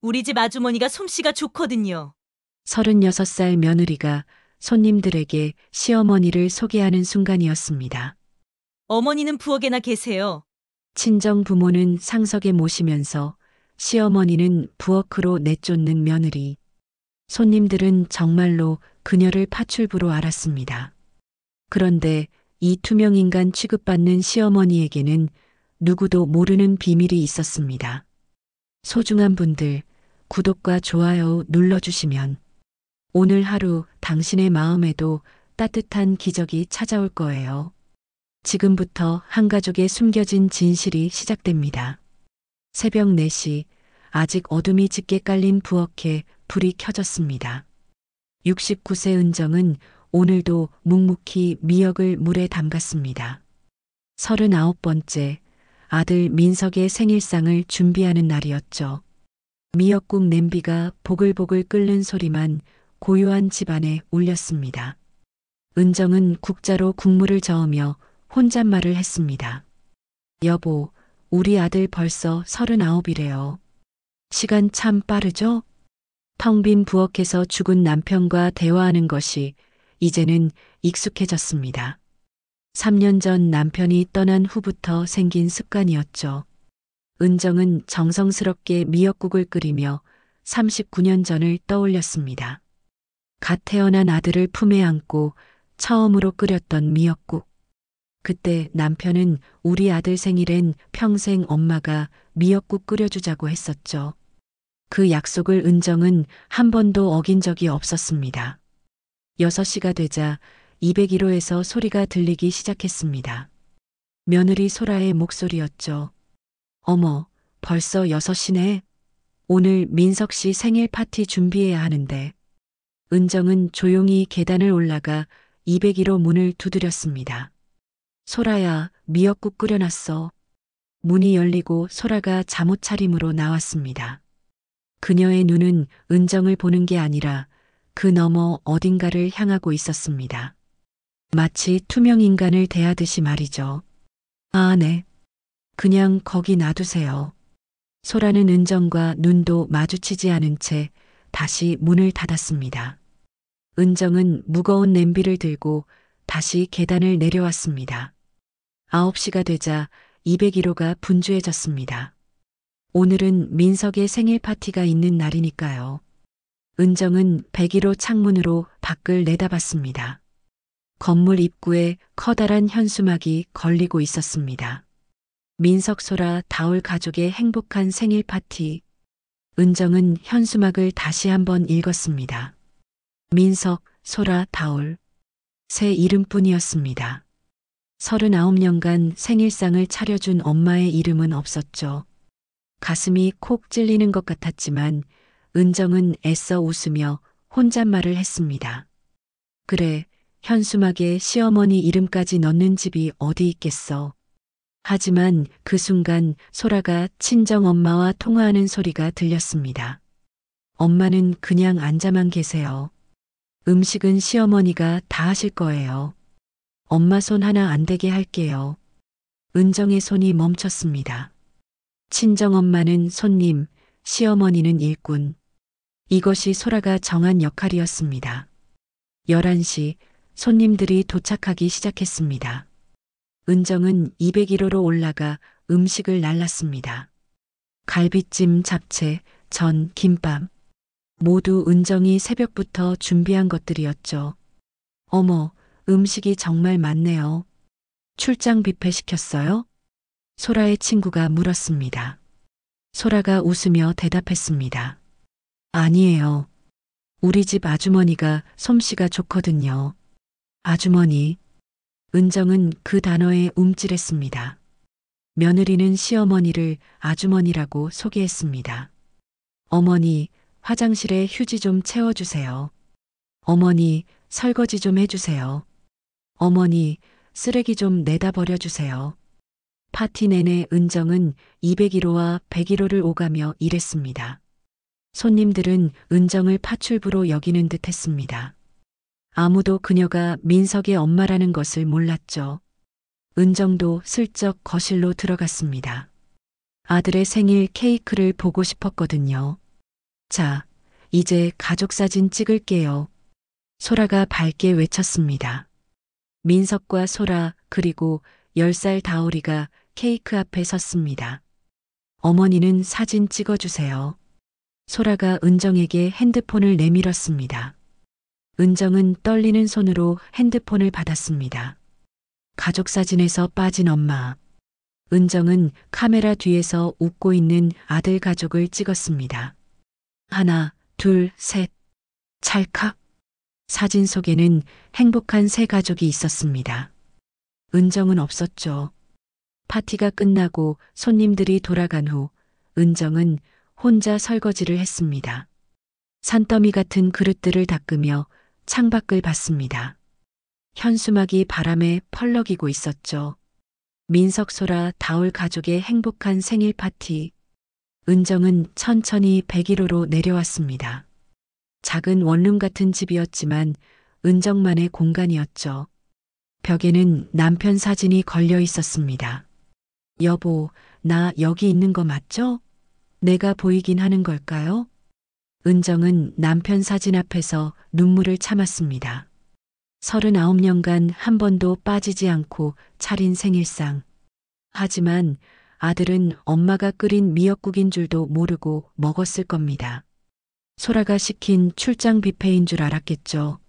우리 집 아주머니가 솜씨가 좋거든요. 36살 며느리가 손님들에게 시어머니를 소개하는 순간이었습니다. 어머니는 부엌에나 계세요. 친정 부모는 상석에 모시면서 시어머니는 부엌으로 내쫓는 며느리. 손님들은 정말로 그녀를 파출부로 알았습니다. 그런데 이 투명인간 취급받는 시어머니에게는 누구도 모르는 비밀이 있었습니다. 소중한 분들, 구독과 좋아요 눌러주시면 오늘 하루 당신의 마음에도 따뜻한 기적이 찾아올 거예요. 지금부터 한 가족의 숨겨진 진실이 시작됩니다. 새벽 4시, 아직 어둠이 짙게 깔린 부엌에 불이 켜졌습니다. 69세 은정은 오늘도 묵묵히 미역을 물에 담갔습니다. 39번째, 아들 민석의 생일상을 준비하는 날이었죠. 미역국 냄비가 보글보글 끓는 소리만 고요한 집안에 울렸습니다. 은정은 국자로 국물을 저으며 혼잣말을 했습니다. 여보, 우리 아들 벌써 39이래요. 시간 참 빠르죠? 텅 빈 부엌에서 죽은 남편과 대화하는 것이 이제는 익숙해졌습니다. 3년 전 남편이 떠난 후부터 생긴 습관이었죠. 은정은 정성스럽게 미역국을 끓이며 39년 전을 떠올렸습니다. 갓 태어난 아들을 품에 안고 처음으로 끓였던 미역국. 그때 남편은 우리 아들 생일엔 평생 엄마가 미역국 끓여주자고 했었죠. 그 약속을 은정은 한 번도 어긴 적이 없었습니다. 6시가 되자 201호에서 소리가 들리기 시작했습니다. 며느리 소라의 목소리였죠. 어머, 벌써 6시네. 오늘 민석 씨 생일 파티 준비해야 하는데. 은정은 조용히 계단을 올라가 201호 문을 두드렸습니다. 소라야, 미역국 끓여놨어. 문이 열리고 소라가 잠옷 차림으로 나왔습니다. 그녀의 눈은 은정을 보는 게 아니라 그 너머 어딘가를 향하고 있었습니다. 마치 투명 인간을 대하듯이 말이죠. 아, 네. 그냥 거기 놔두세요. 소라는 은정과 눈도 마주치지 않은 채 다시 문을 닫았습니다. 은정은 무거운 냄비를 들고 다시 계단을 내려왔습니다. 9시가 되자 201호가 분주해졌습니다. 오늘은 민석의 생일 파티가 있는 날이니까요. 은정은 101호 창문으로 밖을 내다봤습니다. 건물 입구에 커다란 현수막이 걸리고 있었습니다. 민석 소라 다올 가족의 행복한 생일 파티. 은정은 현수막을 다시 한번 읽었습니다. 민석, 소라, 다올. 새 이름뿐이었습니다. 39년간 생일상을 차려준 엄마의 이름은 없었죠. 가슴이 콕 찔리는 것 같았지만 은정은 애써 웃으며 혼잣말을 했습니다. 그래, 현수막에 시어머니 이름까지 넣는 집이 어디 있겠어. 하지만 그 순간 소라가 친정엄마와 통화하는 소리가 들렸습니다. 엄마는 그냥 앉아만 계세요. 음식은 시어머니가 다 하실 거예요. 엄마 손 하나 안 대게 할게요. 은정의 손이 멈췄습니다. 친정엄마는 손님, 시어머니는 일꾼. 이것이 소라가 정한 역할이었습니다. 11시 손님들이 도착하기 시작했습니다. 은정은 201호로 올라가 음식을 날랐습니다. 갈비찜, 잡채, 전, 김밥. 모두 은정이 새벽부터 준비한 것들이었죠. 어머, 음식이 정말 많네요. 출장 뷔페 시켰어요? 소라의 친구가 물었습니다. 소라가 웃으며 대답했습니다. 아니에요. 우리 집 아주머니가 솜씨가 좋거든요. 아주머니. 은정은 그 단어에 움찔했습니다. 며느리는 시어머니를 아주머니라고 소개했습니다. 어머니, 화장실에 휴지 좀 채워주세요. 어머니, 설거지 좀 해주세요. 어머니, 쓰레기 좀 내다 버려주세요. 파티 내내 은정은 201호와 101호를 오가며 일했습니다. 손님들은 은정을 파출부로 여기는 듯 했습니다. 아무도 그녀가 민석의 엄마라는 것을 몰랐죠. 은정도 슬쩍 거실로 들어갔습니다. 아들의 생일 케이크를 보고 싶었거든요. 자, 이제 가족사진 찍을게요. 소라가 밝게 외쳤습니다. 민석과 소라 그리고 10살 다오리가 케이크 앞에 섰습니다. 어머니는 사진 찍어주세요. 소라가 은정에게 핸드폰을 내밀었습니다. 은정은 떨리는 손으로 핸드폰을 받았습니다. 가족사진에서 빠진 엄마. 은정은 카메라 뒤에서 웃고 있는 아들 가족을 찍었습니다. 하나, 둘, 셋. 찰칵. 사진 속에는 행복한 세 가족이 있었습니다. 은정은 없었죠. 파티가 끝나고 손님들이 돌아간 후 은정은 혼자 설거지를 했습니다. 산더미 같은 그릇들을 닦으며 창밖을 봤습니다. 현수막이 바람에 펄럭이고 있었죠. 민석, 소라, 다올 가족의 행복한 생일 파티. 은정은 천천히 101호로 내려왔습니다. 작은 원룸 같은 집이었지만 은정만의 공간이었죠. 벽에는 남편 사진이 걸려 있었습니다. 여보, 나 여기 있는 거 맞죠? 내가 보이긴 하는 걸까요? 은정은 남편 사진 앞에서 눈물을 참았습니다. 39년간 한 번도 빠지지 않고 차린 생일상. 하지만 아들은 엄마가 끓인 미역국인 줄도 모르고 먹었을 겁니다. 소라가 시킨 출장 뷔페인 줄 알았겠죠.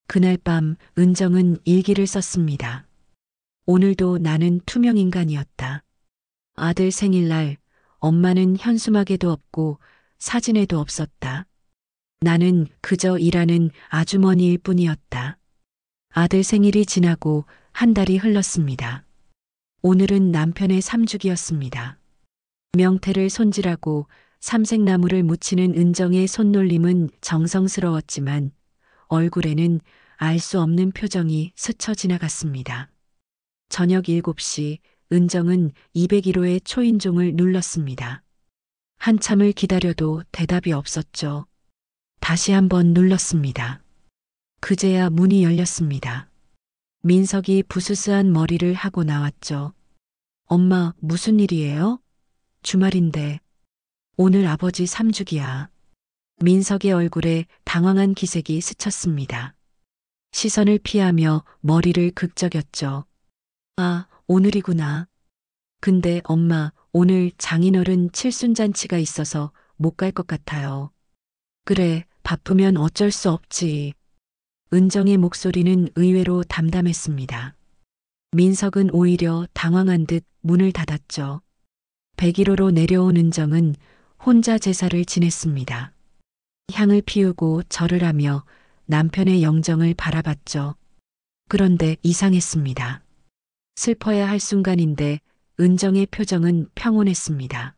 그날 밤 은정은 일기를 썼습니다. 오늘도 나는 투명인간이었다. 아들 생일날 엄마는 현수막에도 없고 사진에도 없었다. 나는 그저 일하는 아주머니일 뿐이었다. 아들 생일이 지나고 한 달이 흘렀습니다. 오늘은 남편의 3주기였습니다. 명태를 손질하고 삼색나무를 묻히는 은정의 손놀림은 정성스러웠지만 얼굴에는 알 수 없는 표정이 스쳐 지나갔습니다. 저녁 7시 은정은 201호의 초인종을 눌렀습니다. 한참을 기다려도 대답이 없었죠. 다시 한번 눌렀습니다. 그제야 문이 열렸습니다. 민석이 부스스한 머리를 하고 나왔죠. 엄마, 무슨 일이에요? 주말인데. 오늘 아버지 3주기야. 민석의 얼굴에 당황한 기색이 스쳤습니다. 시선을 피하며 머리를 극적였죠. 아, 오늘이구나. 근데 엄마, 오늘 장인어른 칠순잔치가 있어서 못 갈 것 같아요. 그래, 바쁘면 어쩔 수 없지. 은정의 목소리는 의외로 담담했습니다. 민석은 오히려 당황한 듯 문을 닫았죠. 101호로 내려온 은정은 혼자 제사를 지냈습니다. 향을 피우고 절을 하며 남편의 영정을 바라봤죠. 그런데 이상했습니다. 슬퍼야 할 순간인데 은정의 표정은 평온했습니다.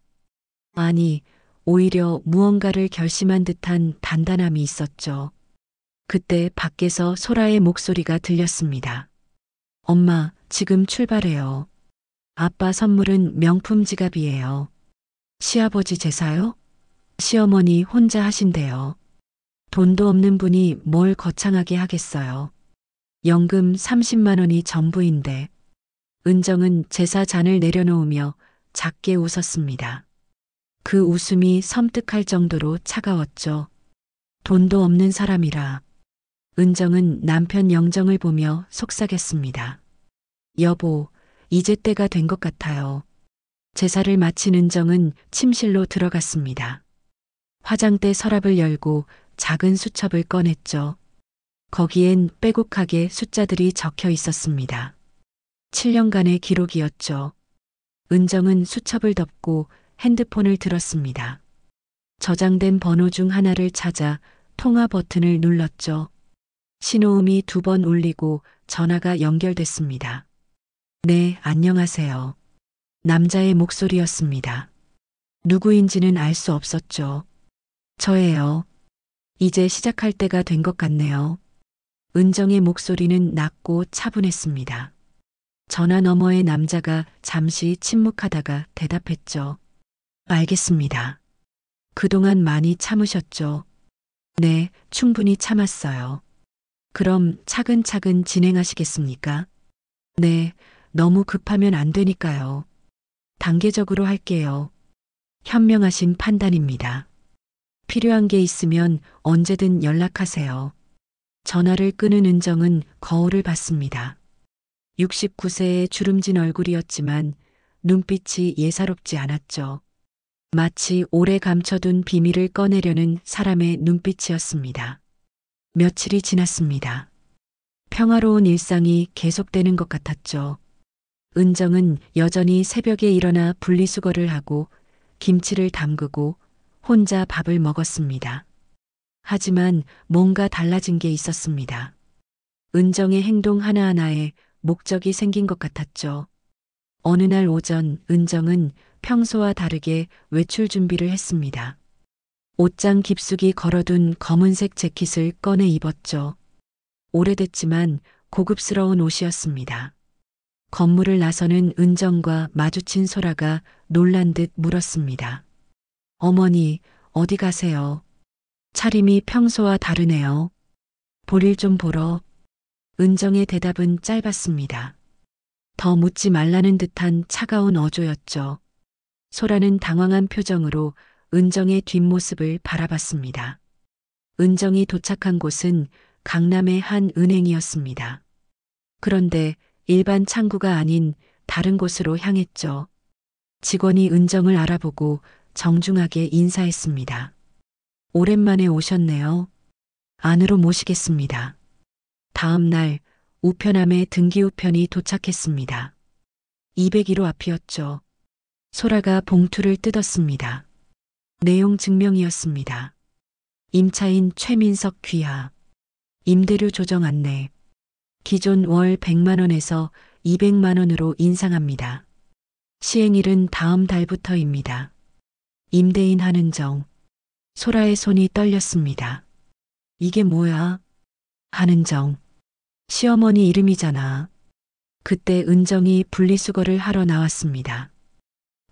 아니, 오히려 무언가를 결심한 듯한 단단함이 있었죠. 그때 밖에서 소라의 목소리가 들렸습니다. 엄마, 지금 출발해요. 아빠 선물은 명품 지갑이에요. 시아버지 제사요? 시어머니 혼자 하신대요. 돈도 없는 분이 뭘 거창하게 하겠어요. 연금 30만 원이 전부인데. 은정은 제사 잔을 내려놓으며 작게 웃었습니다. 그 웃음이 섬뜩할 정도로 차가웠죠. 돈도 없는 사람이라. 은정은 남편 영정을 보며 속삭였습니다. 여보, 이제 때가 된 것 같아요. 제사를 마친 은정은 침실로 들어갔습니다. 화장대 서랍을 열고 작은 수첩을 꺼냈죠. 거기엔 빼곡하게 숫자들이 적혀 있었습니다. 7년간의 기록이었죠. 은정은 수첩을 덮고 핸드폰을 들었습니다. 저장된 번호 중 하나를 찾아 통화 버튼을 눌렀죠. 신호음이 2번 울리고 전화가 연결됐습니다. 네, 안녕하세요. 남자의 목소리였습니다. 누구인지는 알 수 없었죠. 저예요. 이제 시작할 때가 된 것 같네요. 은정의 목소리는 낮고 차분했습니다. 전화 너머의 남자가 잠시 침묵하다가 대답했죠. 알겠습니다. 그동안 많이 참으셨죠? 네, 충분히 참았어요. 그럼 차근차근 진행하시겠습니까? 네, 너무 급하면 안 되니까요. 단계적으로 할게요. 현명하신 판단입니다. 필요한 게 있으면 언제든 연락하세요. 전화를 끄는 은정은 거울을 봤습니다. 69세의 주름진 얼굴이었지만 눈빛이 예사롭지 않았죠. 마치 오래 감춰둔 비밀을 꺼내려는 사람의 눈빛이었습니다. 며칠이 지났습니다. 평화로운 일상이 계속되는 것 같았죠. 은정은 여전히 새벽에 일어나 분리수거를 하고 김치를 담그고 혼자 밥을 먹었습니다. 하지만 뭔가 달라진 게 있었습니다. 은정의 행동 하나하나에 목적이 생긴 것 같았죠. 어느 날 오전 은정은 평소와 다르게 외출 준비를 했습니다. 옷장 깊숙이 걸어둔 검은색 재킷을 꺼내 입었죠. 오래됐지만 고급스러운 옷이었습니다. 건물을 나서는 은정과 마주친 소라가 놀란 듯 물었습니다. 어머니, 어디 가세요? 차림이 평소와 다르네요. 볼일 좀 보러. 은정의 대답은 짧았습니다. 더 묻지 말라는 듯한 차가운 어조였죠. 소라는 당황한 표정으로 은정의 뒷모습을 바라봤습니다. 은정이 도착한 곳은 강남의 한 은행이었습니다. 그런데 일반 창구가 아닌 다른 곳으로 향했죠. 직원이 은정을 알아보고 정중하게 인사했습니다. 오랜만에 오셨네요. 안으로 모시겠습니다. 다음 날 우편함에 등기우편이 도착했습니다. 201호 앞이었죠. 소라가 봉투를 뜯었습니다. 내용 증명이었습니다. 임차인 최민석 귀하. 임대료 조정 안내. 기존 월 100만 원에서 200만 원으로 인상합니다. 시행일은 다음 달부터입니다. 임대인 한은정. 소라의 손이 떨렸습니다. 이게 뭐야? 한은정. 시어머니 이름이잖아. 그때 은정이 분리수거를 하러 나왔습니다.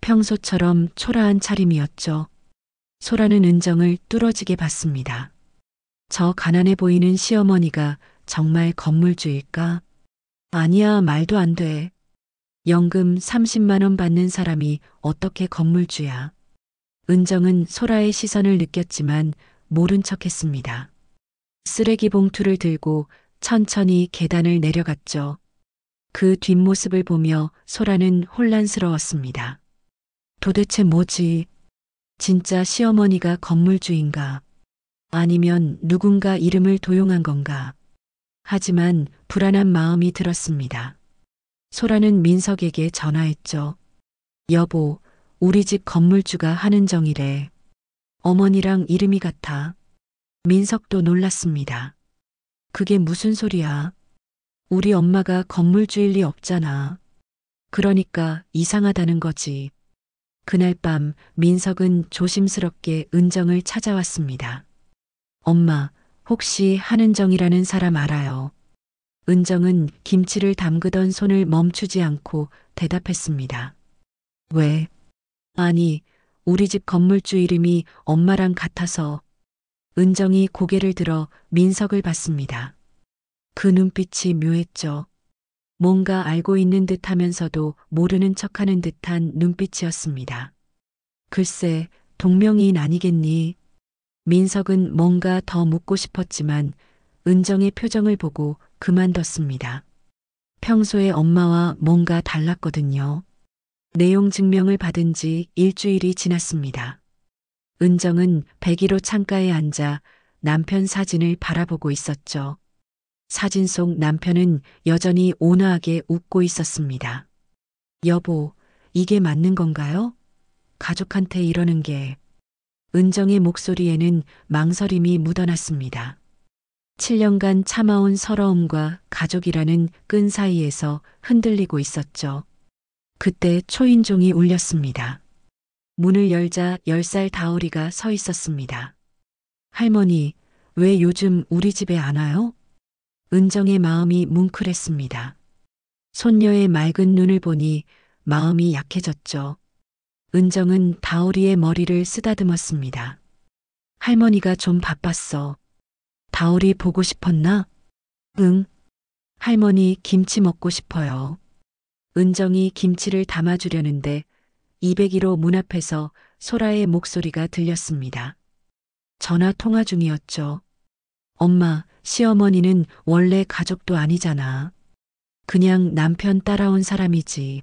평소처럼 초라한 차림이었죠. 소라는 은정을 뚫어지게 봤습니다. 저 가난해 보이는 시어머니가 정말 건물주일까? 아니야, 말도 안 돼. 연금 30만 원 받는 사람이 어떻게 건물주야? 은정은 소라의 시선을 느꼈지만 모른 척했습니다. 쓰레기 봉투를 들고 천천히 계단을 내려갔죠. 그 뒷모습을 보며 소라는 혼란스러웠습니다. 도대체 뭐지? 진짜 시어머니가 건물주인가? 아니면 누군가 이름을 도용한 건가? 하지만 불안한 마음이 들었습니다. 소라는 민석에게 전화했죠. 여보, 우리 집 건물주가 한은정이래. 어머니랑 이름이 같아. 민석도 놀랐습니다. 그게 무슨 소리야? 우리 엄마가 건물주일 리 없잖아. 그러니까 이상하다는 거지. 그날 밤 민석은 조심스럽게 은정을 찾아왔습니다. 엄마, 혹시 한은정이라는 사람 알아요? 은정은 김치를 담그던 손을 멈추지 않고 대답했습니다. 왜? 아니, 우리 집 건물주 이름이 엄마랑 같아서. 은정이 고개를 들어 민석을 봤습니다. 그 눈빛이 묘했죠. 뭔가 알고 있는 듯 하면서도 모르는 척하는 듯한 눈빛이었습니다. 글쎄, 동명이인 아니겠니? 민석은 뭔가 더 묻고 싶었지만 은정의 표정을 보고 그만뒀습니다. 평소에 엄마와 뭔가 달랐거든요. 내용 증명을 받은 지 일주일이 지났습니다. 은정은 101호 창가에 앉아 남편 사진을 바라보고 있었죠. 사진 속 남편은 여전히 온화하게 웃고 있었습니다. 여보, 이게 맞는 건가요? 가족한테 이러는 게. 은정의 목소리에는 망설임이 묻어났습니다. 7년간 참아온 서러움과 가족이라는 끈 사이에서 흔들리고 있었죠. 그때 초인종이 울렸습니다. 문을 열자 10살 다오리가 서 있었습니다. 할머니, 왜 요즘 우리 집에 안 와요? 은정의 마음이 뭉클했습니다. 손녀의 맑은 눈을 보니 마음이 약해졌죠. 은정은 다오리의 머리를 쓰다듬었습니다. 할머니가 좀 바빴어. 다오리 보고 싶었나? 응. 할머니 김치 먹고 싶어요. 은정이 김치를 담아주려는데 201호 문 앞에서 소라의 목소리가 들렸습니다. 전화 통화 중이었죠. 엄마, 시어머니는 원래 가족도 아니잖아. 그냥 남편 따라온 사람이지.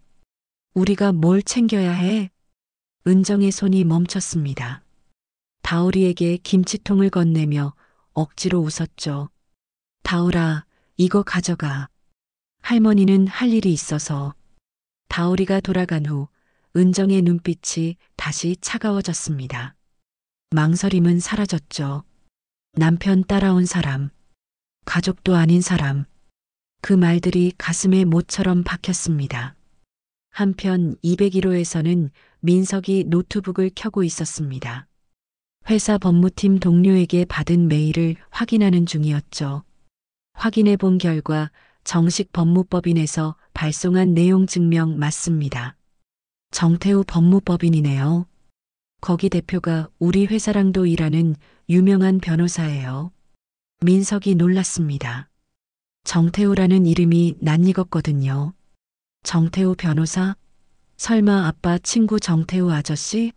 우리가 뭘 챙겨야 해? 은정의 손이 멈췄습니다. 다오리에게 김치통을 건네며 억지로 웃었죠. 다오라, 이거 가져가. 할머니는 할 일이 있어서. 다오리가 돌아간 후 은정의 눈빛이 다시 차가워졌습니다. 망설임은 사라졌죠. 남편 따라온 사람, 가족도 아닌 사람. 그 말들이 가슴에 못처럼 박혔습니다. 한편 201호에서는 민석이 노트북을 켜고 있었습니다. 회사 법무팀 동료에게 받은 메일을 확인하는 중이었죠. 확인해 본 결과 정식 법무법인에서 발송한 내용 증명 맞습니다. 정태우 법무법인이네요. 거기 대표가 우리 회사랑도 일하는 유명한 변호사예요. 민석이 놀랐습니다. 정태우라는 이름이 낯익었거든요. 정태우 변호사? 설마 아빠 친구 정태우 아저씨?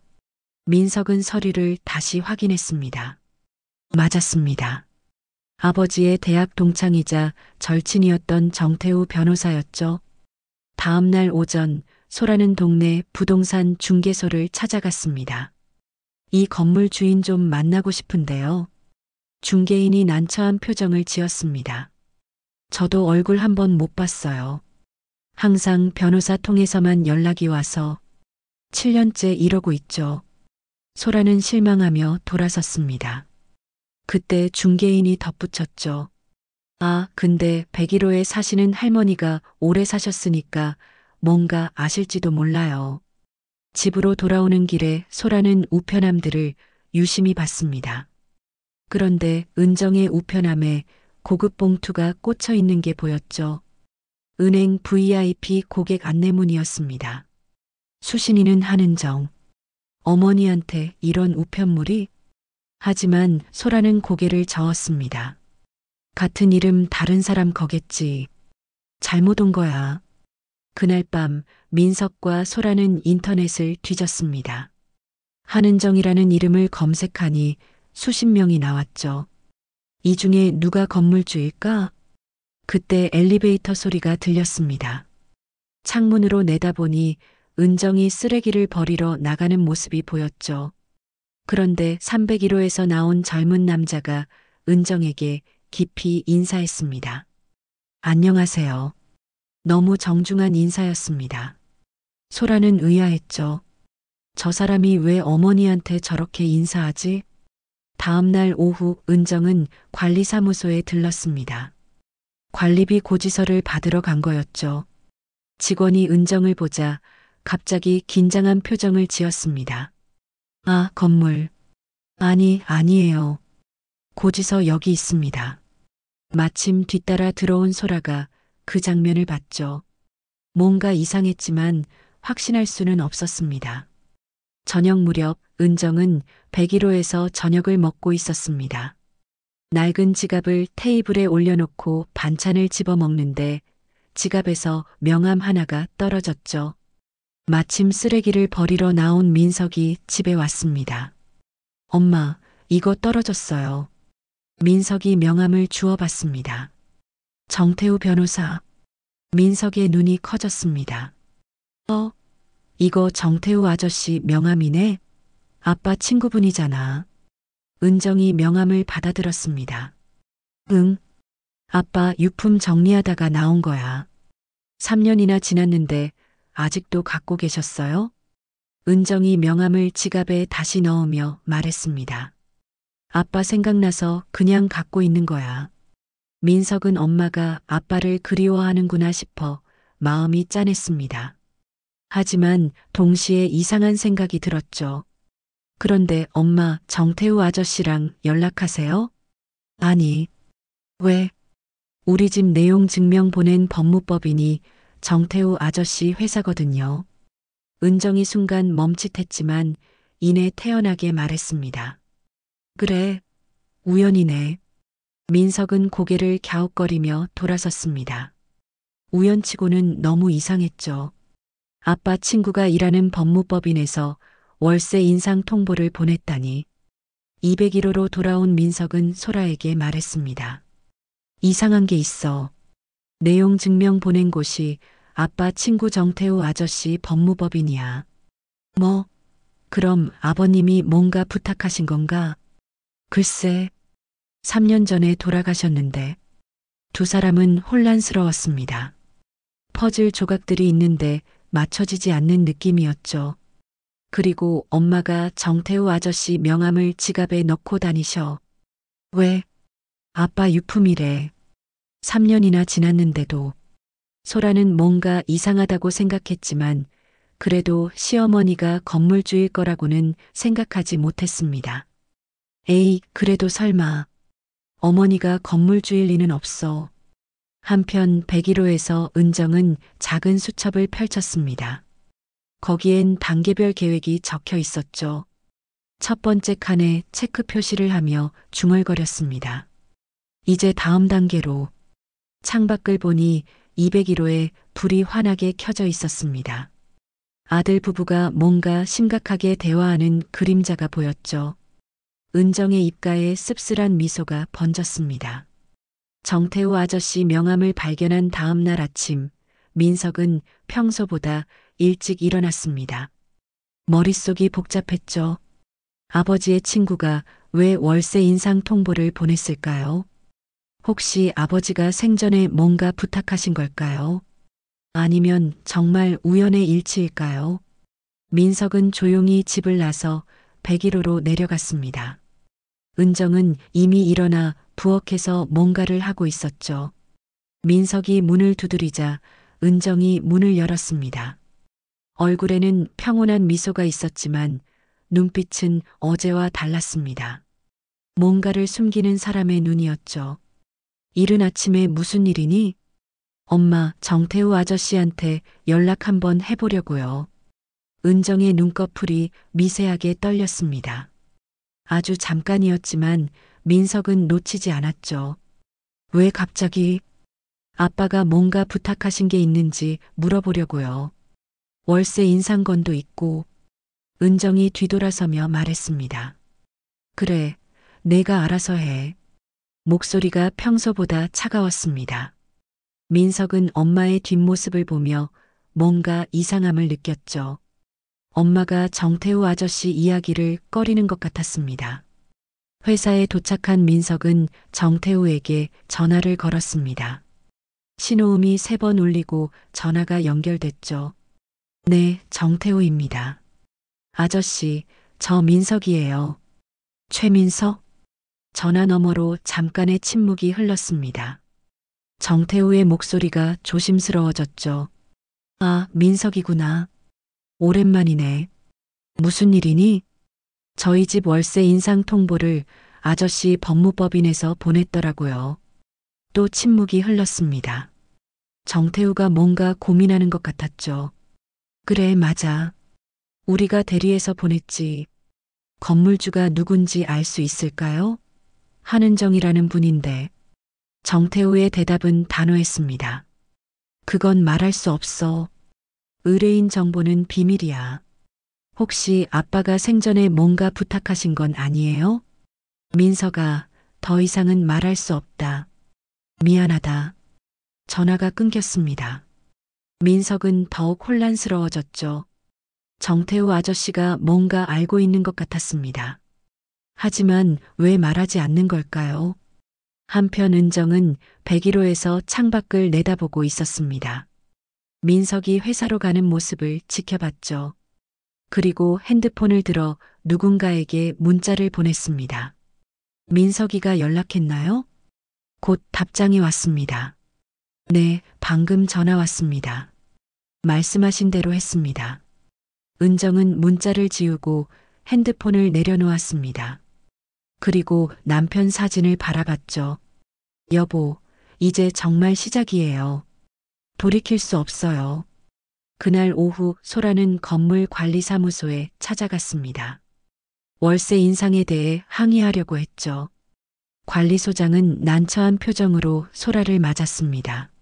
민석은 서류를 다시 확인했습니다. 맞았습니다. 아버지의 대학 동창이자 절친이었던 정태우 변호사였죠. 다음 날 오전 소라는 동네 부동산 중개소를 찾아갔습니다. 이 건물 주인 좀 만나고 싶은데요. 중개인이 난처한 표정을 지었습니다. 저도 얼굴 한번 못 봤어요. 항상 변호사 통해서만 연락이 와서 7년째 이러고 있죠. 소라는 실망하며 돌아섰습니다. 그때 중개인이 덧붙였죠. 아, 근데 101호에 사시는 할머니가 오래 사셨으니까 뭔가 아실지도 몰라요. 집으로 돌아오는 길에 소라는 우편함들을 유심히 봤습니다. 그런데 은정의 우편함에 고급 봉투가 꽂혀 있는 게 보였죠. 은행 VIP 고객 안내문이었습니다. 수신인은 한은정. 어머니한테 이런 우편물이? 하지만 소라는 고개를 저었습니다. 같은 이름 다른 사람 거겠지. 잘못 온 거야. 그날 밤 민석과 소라는 인터넷을 뒤졌습니다. 한은정이라는 이름을 검색하니 수십 명이 나왔죠. 이 중에 누가 건물주일까? 그때 엘리베이터 소리가 들렸습니다. 창문으로 내다보니 은정이 쓰레기를 버리러 나가는 모습이 보였죠. 그런데 301호에서 나온 젊은 남자가 은정에게 깊이 인사했습니다. 안녕하세요. 너무 정중한 인사였습니다. 소라는 의아했죠. 저 사람이 왜 어머니한테 저렇게 인사하지? 다음 날 오후 은정은 관리사무소에 들렀습니다. 관리비 고지서를 받으러 간 거였죠. 직원이 은정을 보자 갑자기 긴장한 표정을 지었습니다. 아, 건물. 아니에요. 고지서 여기 있습니다. 마침 뒤따라 들어온 소라가 그 장면을 봤죠. 뭔가 이상했지만 확신할 수는 없었습니다. 저녁 무렵 은정은 101호에서 저녁을 먹고 있었습니다. 낡은 지갑을 테이블에 올려놓고 반찬을 집어먹는데 지갑에서 명함 하나가 떨어졌죠. 마침 쓰레기를 버리러 나온 민석이 집에 왔습니다. 엄마, 이거 떨어졌어요. 민석이 명함을 주워봤습니다. 정태우 변호사. 민석의 눈이 커졌습니다. 이거 정태우 아저씨 명함이네? 아빠 친구분이잖아. 은정이 명함을 받아들었습니다. 응. 아빠 유품 정리하다가 나온 거야. 3년이나 지났는데 아직도 갖고 계셨어요? 은정이 명함을 지갑에 다시 넣으며 말했습니다. 아빠 생각나서 그냥 갖고 있는 거야. 민석은 엄마가 아빠를 그리워하는구나 싶어 마음이 짠했습니다. 하지만 동시에 이상한 생각이 들었죠. 그런데 엄마 정태우 아저씨랑 연락하세요? 아니. 왜? 우리 집 내용 증명 보낸 법무법인이 정태우 아저씨 회사거든요. 은정이 순간 멈칫했지만 이내 태연하게 말했습니다. 그래, 우연이네. 민석은 고개를 갸웃거리며 돌아섰습니다. 우연치고는 너무 이상했죠. 아빠 친구가 일하는 법무법인에서 월세 인상 통보를 보냈다니. 201호로 돌아온 민석은 소라에게 말했습니다. 이상한 게 있어. 내용 증명 보낸 곳이 아빠 친구 정태우 아저씨 법무법인이야. 뭐? 그럼 아버님이 뭔가 부탁하신 건가? 글쎄, 3년 전에 돌아가셨는데 두 사람은 혼란스러웠습니다. 퍼즐 조각들이 있는데 맞춰지지 않는 느낌이었죠. 그리고 엄마가 정태우 아저씨 명함을 지갑에 넣고 다니셔. 왜? 아빠 유품이래. 3년이나 지났는데도. 소라는 뭔가 이상하다고 생각했지만 그래도 시어머니가 건물주일 거라고는 생각하지 못했습니다. 에이, 그래도 설마. 어머니가 건물주일 리는 없어. 한편 101호에서 은정은 작은 수첩을 펼쳤습니다. 거기엔 단계별 계획이 적혀 있었죠. 첫 번째 칸에 체크 표시를 하며 중얼거렸습니다. 이제 다음 단계로. 창밖을 보니 201호에 불이 환하게 켜져 있었습니다. 아들 부부가 뭔가 심각하게 대화하는 그림자가 보였죠. 은정의 입가에 씁쓸한 미소가 번졌습니다. 정태우 아저씨 명함을 발견한 다음 날 아침, 민석은 평소보다 일찍 일어났습니다. 머릿속이 복잡했죠. 아버지의 친구가 왜 월세 인상 통보를 보냈을까요? 혹시 아버지가 생전에 뭔가 부탁하신 걸까요? 아니면 정말 우연의 일치일까요? 민석은 조용히 집을 나서 101호로 내려갔습니다. 은정은 이미 일어나 부엌에서 뭔가를 하고 있었죠. 민석이 문을 두드리자 은정이 문을 열었습니다. 얼굴에는 평온한 미소가 있었지만 눈빛은 어제와 달랐습니다. 뭔가를 숨기는 사람의 눈이었죠. 이른 아침에 무슨 일이니? 엄마, 정태우 아저씨한테 연락 한번 해보려고요. 은정의 눈꺼풀이 미세하게 떨렸습니다. 아주 잠깐이었지만 민석은 놓치지 않았죠. 왜 갑자기? 아빠가 뭔가 부탁하신 게 있는지 물어보려고요. 월세 인상건도 있고. 은정이 뒤돌아서며 말했습니다. 그래, 내가 알아서 해. 목소리가 평소보다 차가웠습니다. 민석은 엄마의 뒷모습을 보며 뭔가 이상함을 느꼈죠. 엄마가 정태우 아저씨 이야기를 꺼리는 것 같았습니다. 회사에 도착한 민석은 정태우에게 전화를 걸었습니다. 신호음이 3번 울리고 전화가 연결됐죠. 네, 정태우입니다. 아저씨, 저 민석이에요. 최민석? 전화 너머로 잠깐의 침묵이 흘렀습니다. 정태우의 목소리가 조심스러워졌죠. 아, 민석이구나. 오랜만이네. 무슨 일이니? 저희 집 월세 인상 통보를 아저씨 법무법인에서 보냈더라고요. 또 침묵이 흘렀습니다. 정태우가 뭔가 고민하는 것 같았죠. 그래, 맞아. 우리가 대리해서 보냈지. 건물주가 누군지 알 수 있을까요? 한은정이라는 분인데. 정태우의 대답은 단호했습니다. 그건 말할 수 없어. 의뢰인 정보는 비밀이야. 혹시 아빠가 생전에 뭔가 부탁하신 건 아니에요? 민석아, 더 이상은 말할 수 없다. 미안하다. 전화가 끊겼습니다. 민석은 더욱 혼란스러워졌죠. 정태우 아저씨가 뭔가 알고 있는 것 같았습니다. 하지만 왜 말하지 않는 걸까요? 한편 은정은 101호에서 창밖을 내다보고 있었습니다. 민석이 회사로 가는 모습을 지켜봤죠. 그리고 핸드폰을 들어 누군가에게 문자를 보냈습니다. 민석이가 연락했나요? 곧 답장이 왔습니다. 네, 방금 전화 왔습니다. 말씀하신 대로 했습니다. 은정은 문자를 지우고 핸드폰을 내려놓았습니다. 그리고 남편 사진을 바라봤죠. 여보, 이제 정말 시작이에요. 돌이킬 수 없어요. 그날 오후 소라는 건물 관리사무소에 찾아갔습니다. 월세 인상에 대해 항의하려고 했죠. 관리소장은 난처한 표정으로 소라를 맞았습니다.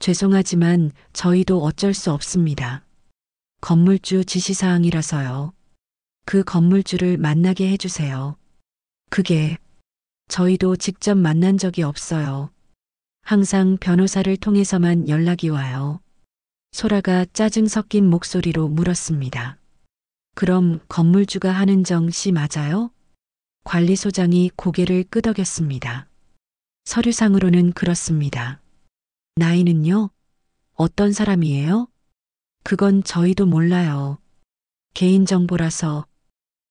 죄송하지만 저희도 어쩔 수 없습니다. 건물주 지시사항이라서요. 그 건물주를 만나게 해주세요. 그게 저희도 직접 만난 적이 없어요. 항상 변호사를 통해서만 연락이 와요. 소라가 짜증 섞인 목소리로 물었습니다. 그럼 건물주가 한은정 씨 맞아요? 관리소장이 고개를 끄덕였습니다. 서류상으로는 그렇습니다. 나이는요? 어떤 사람이에요? 그건 저희도 몰라요. 개인정보라서.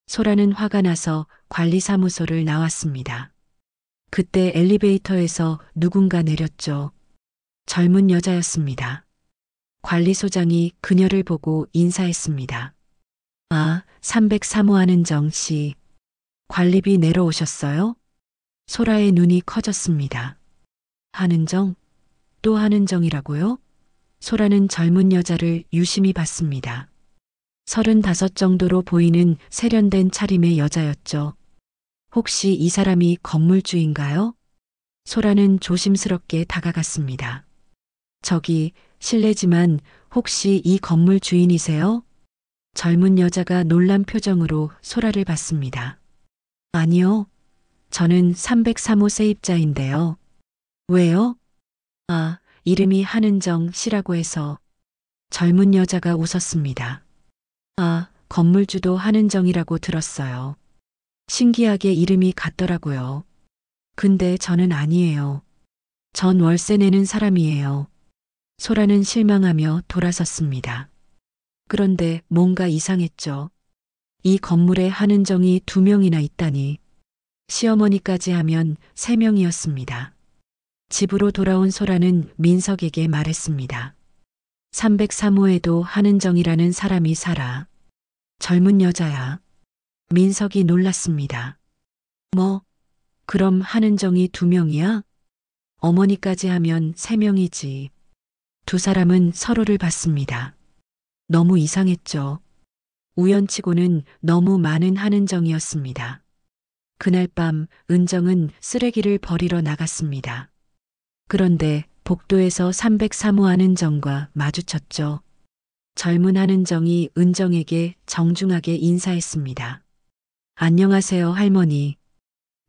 소라는 화가 나서 관리사무소를 나왔습니다. 그때 엘리베이터에서 누군가 내렸죠. 젊은 여자였습니다. 관리소장이 그녀를 보고 인사했습니다. 아, 303호 한은정 씨. 관리비 내려오셨어요? 소라의 눈이 커졌습니다. 한은정? 또 한은정이라고요? 소라는 젊은 여자를 유심히 봤습니다. 35 정도로 보이는 세련된 차림의 여자였죠. 혹시 이 사람이 건물주인가요? 소라는 조심스럽게 다가갔습니다. 저기, 실례지만 혹시 이 건물 주인이세요? 젊은 여자가 놀란 표정으로 소라를 봤습니다. 아니요. 저는 303호 세입자인데요. 왜요? 아, 이름이 한은정 씨라고 해서. 젊은 여자가 웃었습니다. 아, 건물주도 한은정이라고 들었어요. 신기하게 이름이 같더라고요. 근데 저는 아니에요. 전 월세 내는 사람이에요. 소라는 실망하며 돌아섰습니다. 그런데 뭔가 이상했죠. 이 건물에 한은정이 2명이나 있다니. 시어머니까지 하면 3명이었습니다. 집으로 돌아온 소라는 민석에게 말했습니다. 303호에도 한은정이라는 사람이 살아. 젊은 여자야. 민석이 놀랐습니다. 뭐? 그럼 한은정이 2명이야? 어머니까지 하면 3명이지. 두 사람은 서로를 봤습니다. 너무 이상했죠. 우연치고는 너무 많은 한은정이었습니다. 그날 밤 은정은 쓰레기를 버리러 나갔습니다. 그런데 복도에서 303호 한은정과 마주쳤죠. 젊은 한은정이 은정에게 정중하게 인사했습니다. 안녕하세요, 할머니.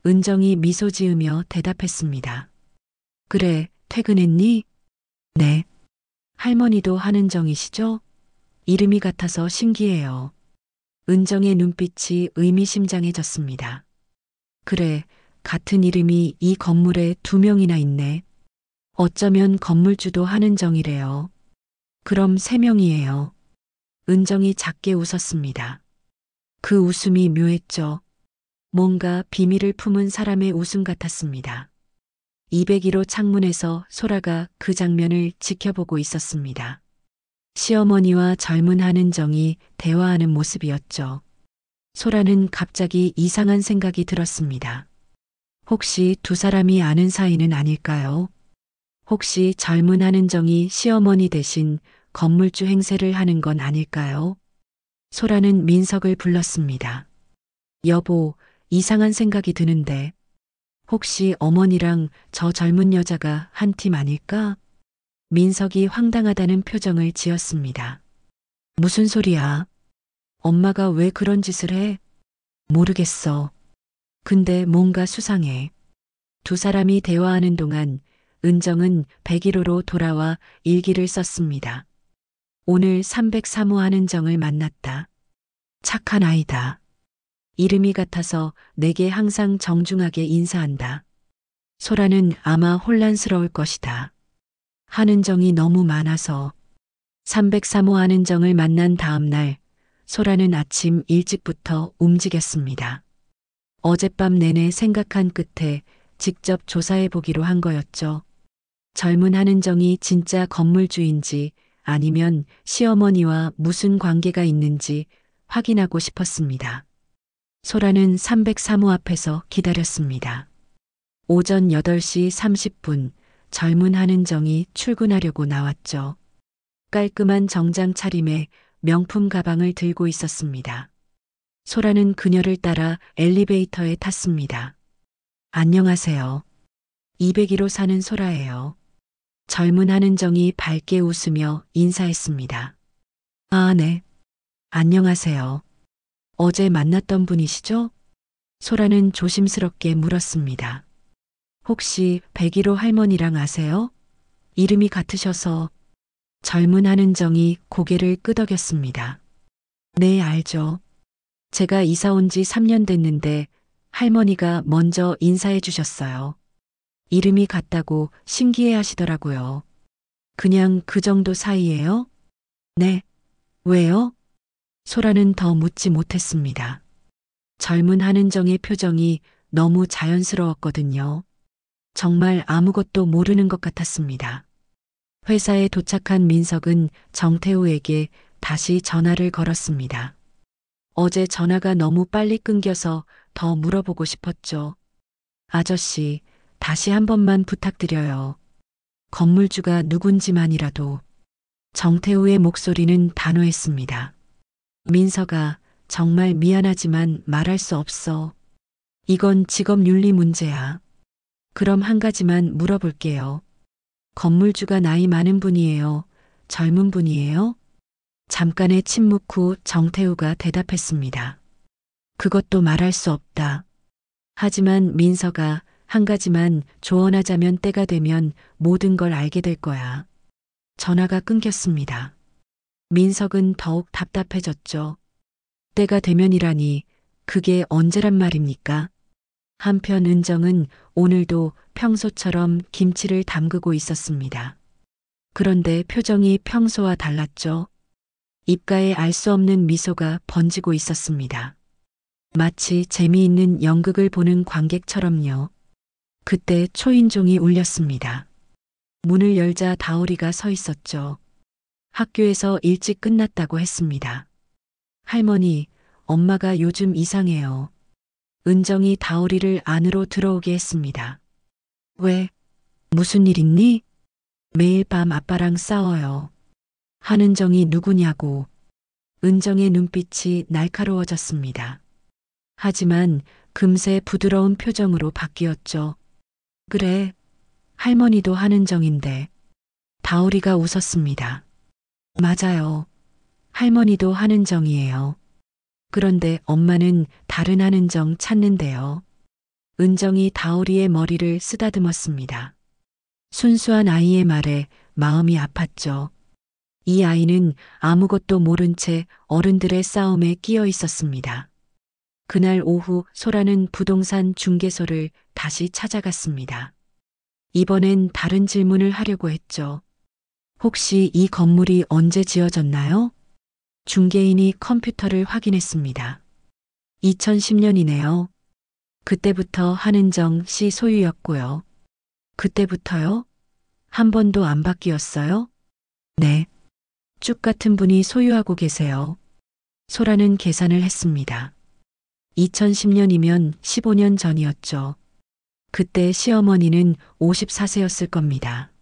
은정이 미소 지으며 대답했습니다. 그래, 퇴근했니? 네. 할머니도 한은정이시죠? 이름이 같아서 신기해요. 은정의 눈빛이 의미심장해졌습니다. 그래, 같은 이름이 이 건물에 2명이나 있네. 어쩌면 건물주도 한은정이래요. 그럼 3명이에요. 은정이 작게 웃었습니다. 그 웃음이 묘했죠. 뭔가 비밀을 품은 사람의 웃음 같았습니다. 201호 창문에서 소라가 그 장면을 지켜보고 있었습니다. 시어머니와 젊은 한은정이 대화하는 모습이었죠. 소라는 갑자기 이상한 생각이 들었습니다. 혹시 두 사람이 아는 사이는 아닐까요? 혹시 젊은 한은정이 시어머니 대신 건물주 행세를 하는 건 아닐까요? 소라는 민석을 불렀습니다. 여보, 이상한 생각이 드는데 혹시 어머니랑 저 젊은 여자가 한 팀 아닐까? 민석이 황당하다는 표정을 지었습니다. 무슨 소리야? 엄마가 왜 그런 짓을 해? 모르겠어. 근데 뭔가 수상해. 두 사람이 대화하는 동안 은정은 101호로 돌아와 일기를 썼습니다. 오늘 303호 한은정을 만났다. 착한 아이다. 이름이 같아서 내게 항상 정중하게 인사한다. 소라는 아마 혼란스러울 것이다. 한은정이 너무 많아서. 303호 한은정을 만난 다음 날 소라는 아침 일찍부터 움직였습니다. 어젯밤 내내 생각한 끝에 직접 조사해 보기로 한 거였죠. 젊은 한은정이 진짜 건물주인지 아니면 시어머니와 무슨 관계가 있는지 확인하고 싶었습니다. 소라는 303호 앞에서 기다렸습니다. 오전 8시 30분 젊은 한은정이 출근하려고 나왔죠. 깔끔한 정장 차림에 명품 가방을 들고 있었습니다. 소라는 그녀를 따라 엘리베이터에 탔습니다. 안녕하세요. 201호 사는 소라예요. 젊은 한은정이 밝게 웃으며 인사했습니다. 아, 네. 안녕하세요. 어제 만났던 분이시죠? 소라는 조심스럽게 물었습니다. 혹시 101호 할머니랑 아세요? 이름이 같으셔서. 젊은 한은정이 고개를 끄덕였습니다. 네, 알죠. 제가 이사 온 지 3년 됐는데 할머니가 먼저 인사해 주셨어요. 이름이 같다고 신기해 하시더라고요. 그냥 그 정도 사이예요? 네. 왜요? 소라는 더 묻지 못했습니다. 젊은 한은정의 표정이 너무 자연스러웠거든요. 정말 아무것도 모르는 것 같았습니다. 회사에 도착한 민석은 정태우에게 다시 전화를 걸었습니다. 어제 전화가 너무 빨리 끊겨서 더 물어보고 싶었죠. 아저씨, 다시 한 번만 부탁드려요. 건물주가 누군지만이라도. 정태우의 목소리는 단호했습니다. 민석아, 정말 미안하지만 말할 수 없어. 이건 직업윤리 문제야. 그럼 한 가지만 물어볼게요. 건물주가 나이 많은 분이에요? 젊은 분이에요? 잠깐의 침묵 후 정태우가 대답했습니다. 그것도 말할 수 없다. 하지만 민석아, 한 가지만 조언하자면 때가 되면 모든 걸 알게 될 거야. 전화가 끊겼습니다. 민석은 더욱 답답해졌죠. 때가 되면이라니, 그게 언제란 말입니까? 한편 은정은 오늘도 평소처럼 김치를 담그고 있었습니다. 그런데 표정이 평소와 달랐죠. 입가에 알 수 없는 미소가 번지고 있었습니다. 마치 재미있는 연극을 보는 관객처럼요. 그때 초인종이 울렸습니다. 문을 열자 다오리가 서 있었죠. 학교에서 일찍 끝났다고 했습니다. 할머니, 엄마가 요즘 이상해요. 은정이 다오리를 안으로 들어오게 했습니다. 왜? 무슨 일 있니? 매일 밤 아빠랑 싸워요. 한은정이 누구냐고. 은정의 눈빛이 날카로워졌습니다. 하지만 금세 부드러운 표정으로 바뀌었죠. 그래, 할머니도 한은정인데. 다오리가 웃었습니다. 맞아요. 할머니도 한은정이에요. 그런데 엄마는 다른 한은정 찾는데요. 은정이 다오리의 머리를 쓰다듬었습니다. 순수한 아이의 말에 마음이 아팠죠. 이 아이는 아무것도 모른 채 어른들의 싸움에 끼어 있었습니다. 그날 오후 소라는 부동산 중개소를 다시 찾아갔습니다. 이번엔 다른 질문을 하려고 했죠. 혹시 이 건물이 언제 지어졌나요? 중개인이 컴퓨터를 확인했습니다. 2010년이네요. 그때부터 한은정 씨 소유였고요. 그때부터요? 한 번도 안 바뀌었어요? 네. 쭉 같은 분이 소유하고 계세요. 소라는 계산을 했습니다. 2010년이면 15년 전이었죠. 그때 시어머니는 54세였을 겁니다.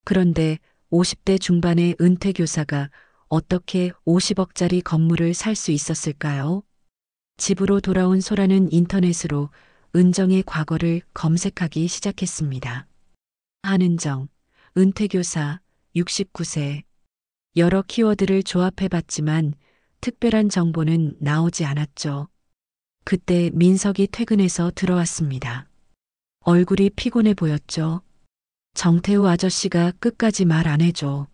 그런데 50대 중반의 은퇴 교사가 어떻게 50억짜리 건물을 살 수 있었을까요? 집으로 돌아온 소라는 인터넷으로 은정의 과거를 검색하기 시작했습니다. 한은정, 은퇴교사, 69세. 여러 키워드를 조합해봤지만 특별한 정보는 나오지 않았죠. 그때 민석이 퇴근해서 들어왔습니다. 얼굴이 피곤해 보였죠. 정태우 아저씨가 끝까지 말 안 해줘.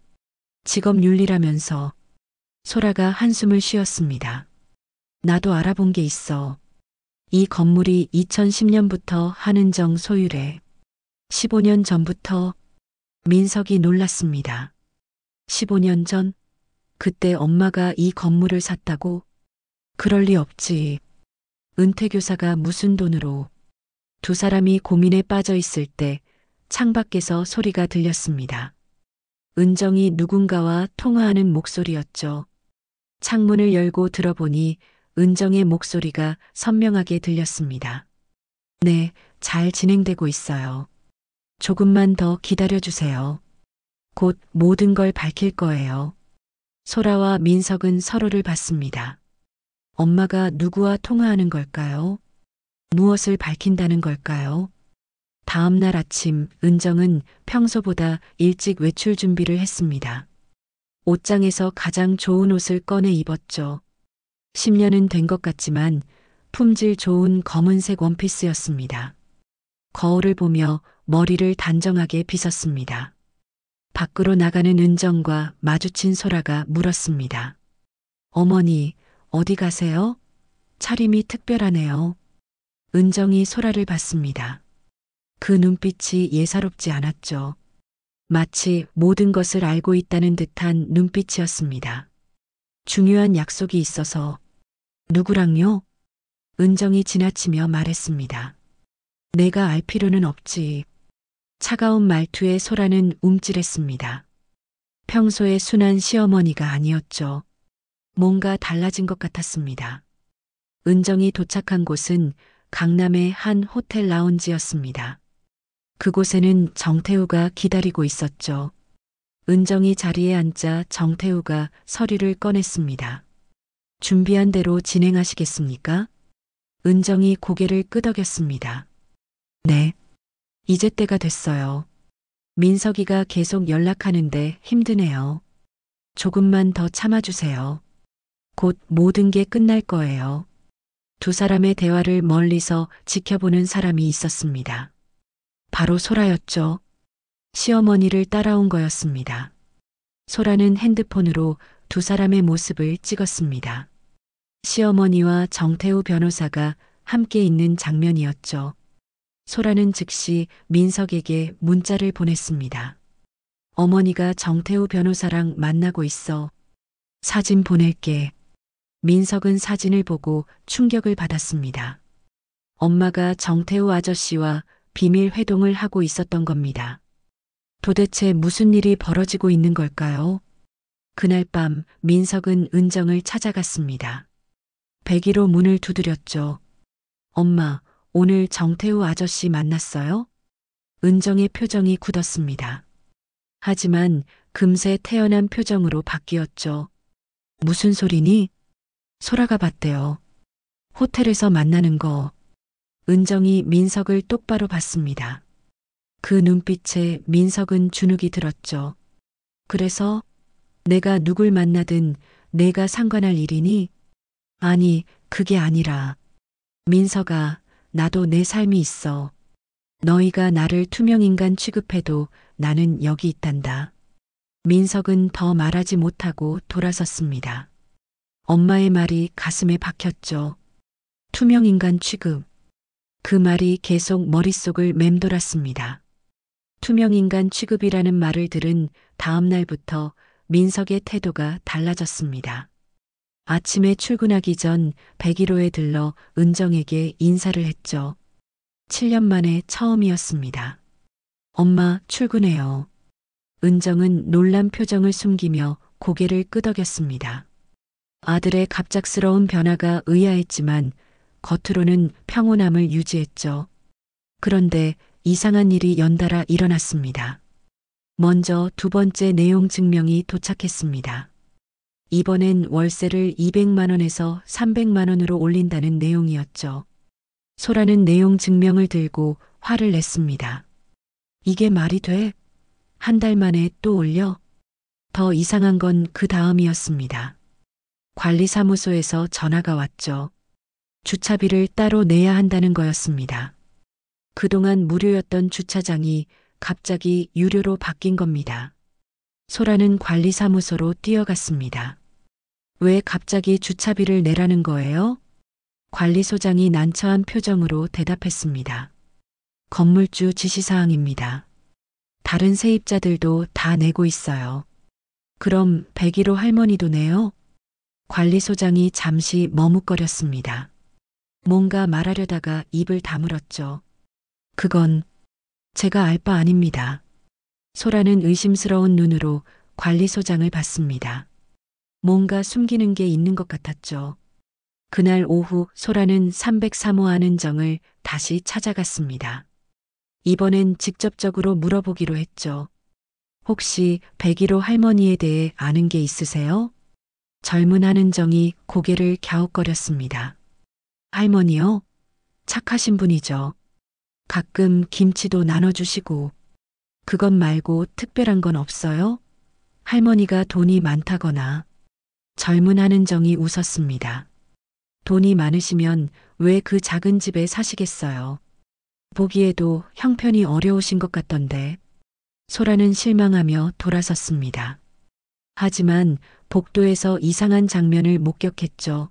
직업윤리라면서. 소라가 한숨을 쉬었습니다. 나도 알아본 게 있어. 이 건물이 2010년부터 한은정 소유래. 15년 전부터. 민석이 놀랐습니다. 15년 전? 그때 엄마가 이 건물을 샀다고? 그럴 리 없지. 은퇴교사가 무슨 돈으로. 두 사람이 고민에 빠져 있을 때 창밖에서 소리가 들렸습니다. 은정이 누군가와 통화하는 목소리였죠. 창문을 열고 들어보니 은정의 목소리가 선명하게 들렸습니다. 네, 잘 진행되고 있어요. 조금만 더 기다려주세요. 곧 모든 걸 밝힐 거예요. 소라와 민석은 서로를 봤습니다. 엄마가 누구와 통화하는 걸까요? 무엇을 밝힌다는 걸까요? 다음 날 아침 은정은 평소보다 일찍 외출 준비를 했습니다. 옷장에서 가장 좋은 옷을 꺼내 입었죠. 10년은 된 것 같지만 품질 좋은 검은색 원피스였습니다. 거울을 보며 머리를 단정하게 빗었습니다. 밖으로 나가는 은정과 마주친 소라가 물었습니다. 어머니, 어디 가세요? 차림이 특별하네요. 은정이 소라를 봤습니다. 그 눈빛이 예사롭지 않았죠. 마치 모든 것을 알고 있다는 듯한 눈빛이었습니다. 중요한 약속이 있어서. 누구랑요? 은정이 지나치며 말했습니다. 내가 알 필요는 없지. 차가운 말투에 소라는 움찔했습니다. 평소의 순한 시어머니가 아니었죠. 뭔가 달라진 것 같았습니다. 은정이 도착한 곳은 강남의 한 호텔 라운지였습니다. 그곳에는 정태우가 기다리고 있었죠. 은정이 자리에 앉자 정태우가 서류를 꺼냈습니다. 준비한 대로 진행하시겠습니까? 은정이 고개를 끄덕였습니다. 네. 이제 때가 됐어요. 민석이가 계속 연락하는데 힘드네요. 조금만 더 참아주세요. 곧 모든 게 끝날 거예요. 두 사람의 대화를 멀리서 지켜보는 사람이 있었습니다. 바로 소라였죠. 시어머니를 따라온 거였습니다. 소라는 핸드폰으로 두 사람의 모습을 찍었습니다. 시어머니와 정태우 변호사가 함께 있는 장면이었죠. 소라는 즉시 민석에게 문자를 보냈습니다. 어머니가 정태우 변호사랑 만나고 있어. 사진 보낼게. 민석은 사진을 보고 충격을 받았습니다. 엄마가 정태우 아저씨와 비밀 회동을 하고 있었던 겁니다. 도대체 무슨 일이 벌어지고 있는 걸까요? 그날 밤 민석은 은정을 찾아갔습니다. 배기로 문을 두드렸죠. 엄마, 오늘 정태우 아저씨 만났어요? 은정의 표정이 굳었습니다. 하지만 금세 태연한 표정으로 바뀌었죠. 무슨 소리니? 소라가 봤대요. 호텔에서 만나는 거. 은정이 민석을 똑바로 봤습니다. 그 눈빛에 민석은 주눅이 들었죠. 그래서 내가 누굴 만나든 내가 상관할 일이니? 아니, 그게 아니라. 민석아, 나도 내 삶이 있어. 너희가 나를 투명인간 취급해도 나는 여기 있단다. 민석은 더 말하지 못하고 돌아섰습니다. 엄마의 말이 가슴에 박혔죠. 투명인간 취급. 그 말이 계속 머릿속을 맴돌았습니다. 투명인간 취급이라는 말을 들은 다음 날부터 민석의 태도가 달라졌습니다. 아침에 출근하기 전 101호에 들러 은정에게 인사를 했죠. 7년 만에 처음이었습니다. 엄마, 출근해요. 은정은 놀란 표정을 숨기며 고개를 끄덕였습니다. 아들의 갑작스러운 변화가 의아했지만 겉으로는 평온함을 유지했죠. 그런데 이상한 일이 연달아 일어났습니다. 먼저 두 번째 내용 증명이 도착했습니다. 이번엔 월세를 200만 원에서 300만 원으로 올린다는 내용이었죠. 소라는 내용 증명을 들고 화를 냈습니다. 이게 말이 돼? 한 달 만에 또 올려? 더 이상한 건 그 다음이었습니다. 관리사무소에서 전화가 왔죠. 주차비를 따로 내야 한다는 거였습니다. 그동안 무료였던 주차장이 갑자기 유료로 바뀐 겁니다. 소라는 관리사무소로 뛰어갔습니다. 왜 갑자기 주차비를 내라는 거예요? 관리소장이 난처한 표정으로 대답했습니다. 건물주 지시사항입니다. 다른 세입자들도 다 내고 있어요. 그럼 101호 할머니도 내요? 관리소장이 잠시 머뭇거렸습니다. 뭔가 말하려다가 입을 다물었죠. 그건 제가 알 바 아닙니다. 소라는 의심스러운 눈으로 관리소장을 봤습니다. 뭔가 숨기는 게 있는 것 같았죠. 그날 오후 소라는 303호 안은정을 다시 찾아갔습니다. 이번엔 직접적으로 물어보기로 했죠. 혹시 101호 할머니에 대해 아는 게 있으세요? 젊은 안은정이 고개를 갸웃거렸습니다. 할머니요? 착하신 분이죠. 가끔 김치도 나눠주시고. 그것 말고 특별한 건 없어요? 할머니가 돈이 많다거나. 젊은 한은정이 웃었습니다. 돈이 많으시면 왜 그 작은 집에 사시겠어요? 보기에도 형편이 어려우신 것 같던데. 소라는 실망하며 돌아섰습니다. 하지만 복도에서 이상한 장면을 목격했죠.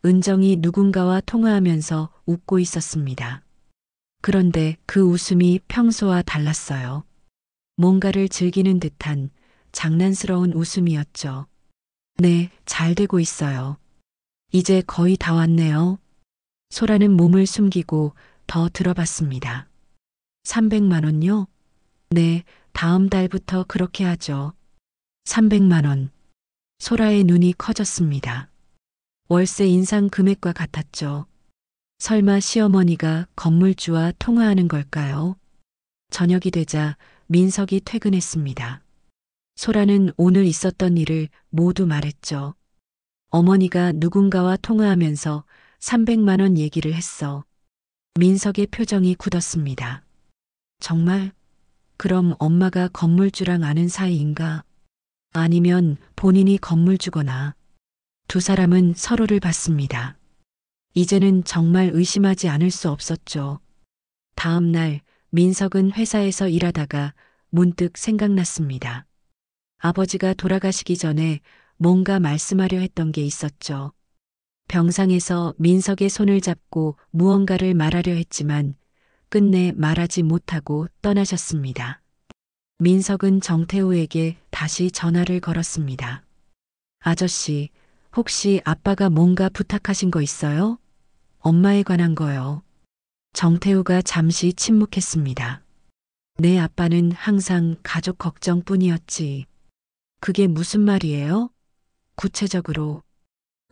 은정이 누군가와 통화하면서 웃고 있었습니다. 그런데 그 웃음이 평소와 달랐어요. 뭔가를 즐기는 듯한 장난스러운 웃음이었죠. 네, 잘 되고 있어요. 이제 거의 다 왔네요. 소라는 몸을 숨기고 더 들어봤습니다. 300만 원요? 네, 다음 달부터 그렇게 하죠. 300만 원. 소라의 눈이 커졌습니다. 월세 인상 금액과 같았죠. 설마 시어머니가 건물주와 통화하는 걸까요? 저녁이 되자 민석이 퇴근했습니다. 소라는 오늘 있었던 일을 모두 말했죠. 어머니가 누군가와 통화하면서 300만 원 얘기를 했어. 민석의 표정이 굳었습니다. 정말? 그럼 엄마가 건물주랑 아는 사이인가? 아니면 본인이 건물주거나. 두 사람은 서로를 봤습니다. 이제는 정말 의심하지 않을 수 없었죠. 다음 날 민석은 회사에서 일하다가 문득 생각났습니다. 아버지가 돌아가시기 전에 뭔가 말씀하려 했던 게 있었죠. 병상에서 민석의 손을 잡고 무언가를 말하려 했지만 끝내 말하지 못하고 떠나셨습니다. 민석은 정태우에게 다시 전화를 걸었습니다. 아저씨, 혹시 아빠가 뭔가 부탁하신 거 있어요? 엄마에 관한 거요. 정태우가 잠시 침묵했습니다. 내 아빠는 항상 가족 걱정뿐이었지. 그게 무슨 말이에요? 구체적으로.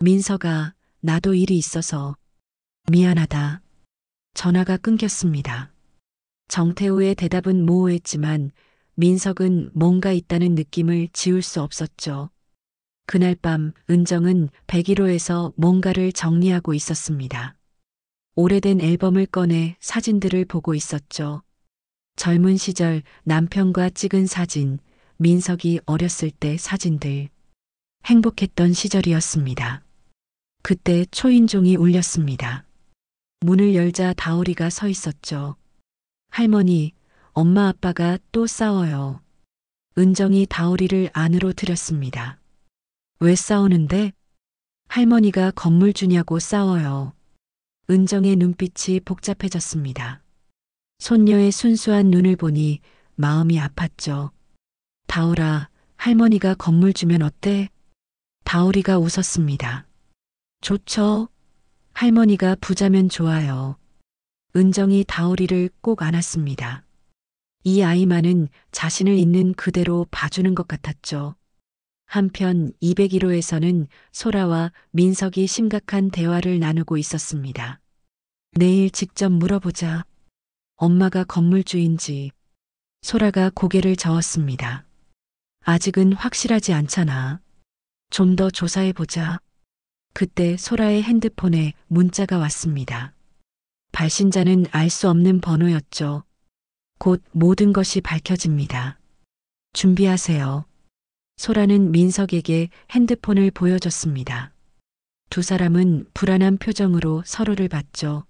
민석아, 나도 일이 있어서. 미안하다. 전화가 끊겼습니다. 정태우의 대답은 모호했지만 민석은 뭔가 있다는 느낌을 지울 수 없었죠. 그날 밤 은정은 101호에서 뭔가를 정리하고 있었습니다. 오래된 앨범을 꺼내 사진들을 보고 있었죠. 젊은 시절 남편과 찍은 사진, 민석이 어렸을 때 사진들. 행복했던 시절이었습니다. 그때 초인종이 울렸습니다. 문을 열자 다오리가 서 있었죠. 할머니, 엄마 아빠가 또 싸워요. 은정이 다오리를 안으로 들였습니다. 왜 싸우는데? 할머니가 건물 주냐고 싸워요. 은정의 눈빛이 복잡해졌습니다. 손녀의 순수한 눈을 보니 마음이 아팠죠. 다오라, 할머니가 건물 주면 어때? 다오리가 웃었습니다. 좋죠. 할머니가 부자면 좋아요. 은정이 다오리를 꼭 안았습니다. 이 아이만은 자신을 있는 그대로 봐주는 것 같았죠. 한편 201호에서는 소라와 민석이 심각한 대화를 나누고 있었습니다. 내일 직접 물어보자. 엄마가 건물주인지. 소라가 고개를 저었습니다. 아직은 확실하지 않잖아. 좀 더 조사해보자. 그때 소라의 핸드폰에 문자가 왔습니다. 발신자는 알 수 없는 번호였죠. 곧 모든 것이 밝혀집니다. 준비하세요. 소라는 민석에게 핸드폰을 보여줬습니다. 두 사람은 불안한 표정으로 서로를 봤죠.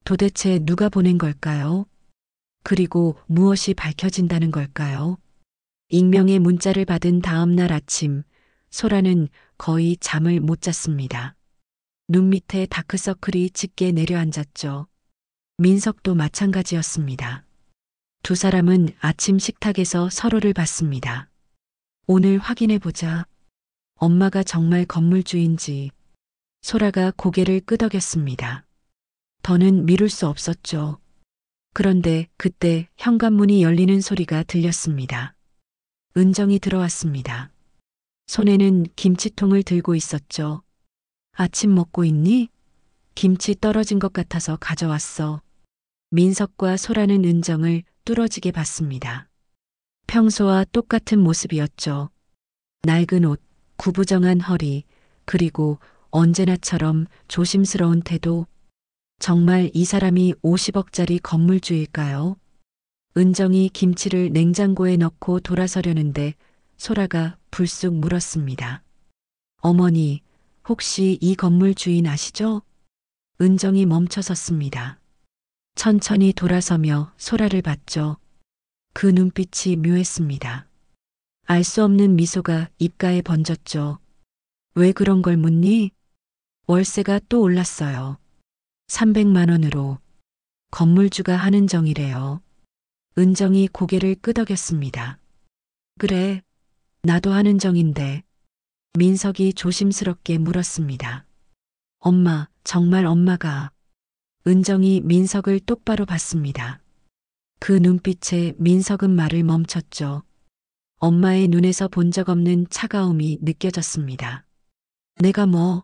도대체 누가 보낸 걸까요? 그리고 무엇이 밝혀진다는 걸까요? 익명의 문자를 받은 다음 날 아침, 소라는 거의 잠을 못 잤습니다. 눈 밑에 다크서클이 짙게 내려앉았죠. 민석도 마찬가지였습니다. 두 사람은 아침 식탁에서 서로를 봤습니다. 오늘 확인해보자. 엄마가 정말 건물주인지. 소라가 고개를 끄덕였습니다. 더는 미룰 수 없었죠. 그런데 그때 현관문이 열리는 소리가 들렸습니다. 은정이 들어왔습니다. 손에는 김치통을 들고 있었죠. 아침 먹고 있니? 김치 떨어진 것 같아서 가져왔어. 민석과 소라는 은정을 뚫어지게 봤습니다. 평소와 똑같은 모습이었죠. 낡은 옷, 구부정한 허리, 그리고 언제나처럼 조심스러운 태도. 정말 이 사람이 50억짜리 건물주일까요? 은정이 김치를 냉장고에 넣고 돌아서려는데 소라가 불쑥 물었습니다. 어머니, 혹시 이 건물 주인 아시죠? 은정이 멈춰섰습니다. 천천히 돌아서며 소라를 봤죠. 그 눈빛이 묘했습니다. 알 수 없는 미소가 입가에 번졌죠. 왜 그런 걸 묻니? 월세가 또 올랐어요. 300만 원으로. 건물주가 하는 정이래요. 은정이 고개를 끄덕였습니다. 그래, 나도 하는 정인데. 민석이 조심스럽게 물었습니다. 엄마, 정말 엄마가. 은정이 민석을 똑바로 봤습니다. 그 눈빛에 민석은 말을 멈췄죠. 엄마의 눈에서 본 적 없는 차가움이 느껴졌습니다. 내가 뭐,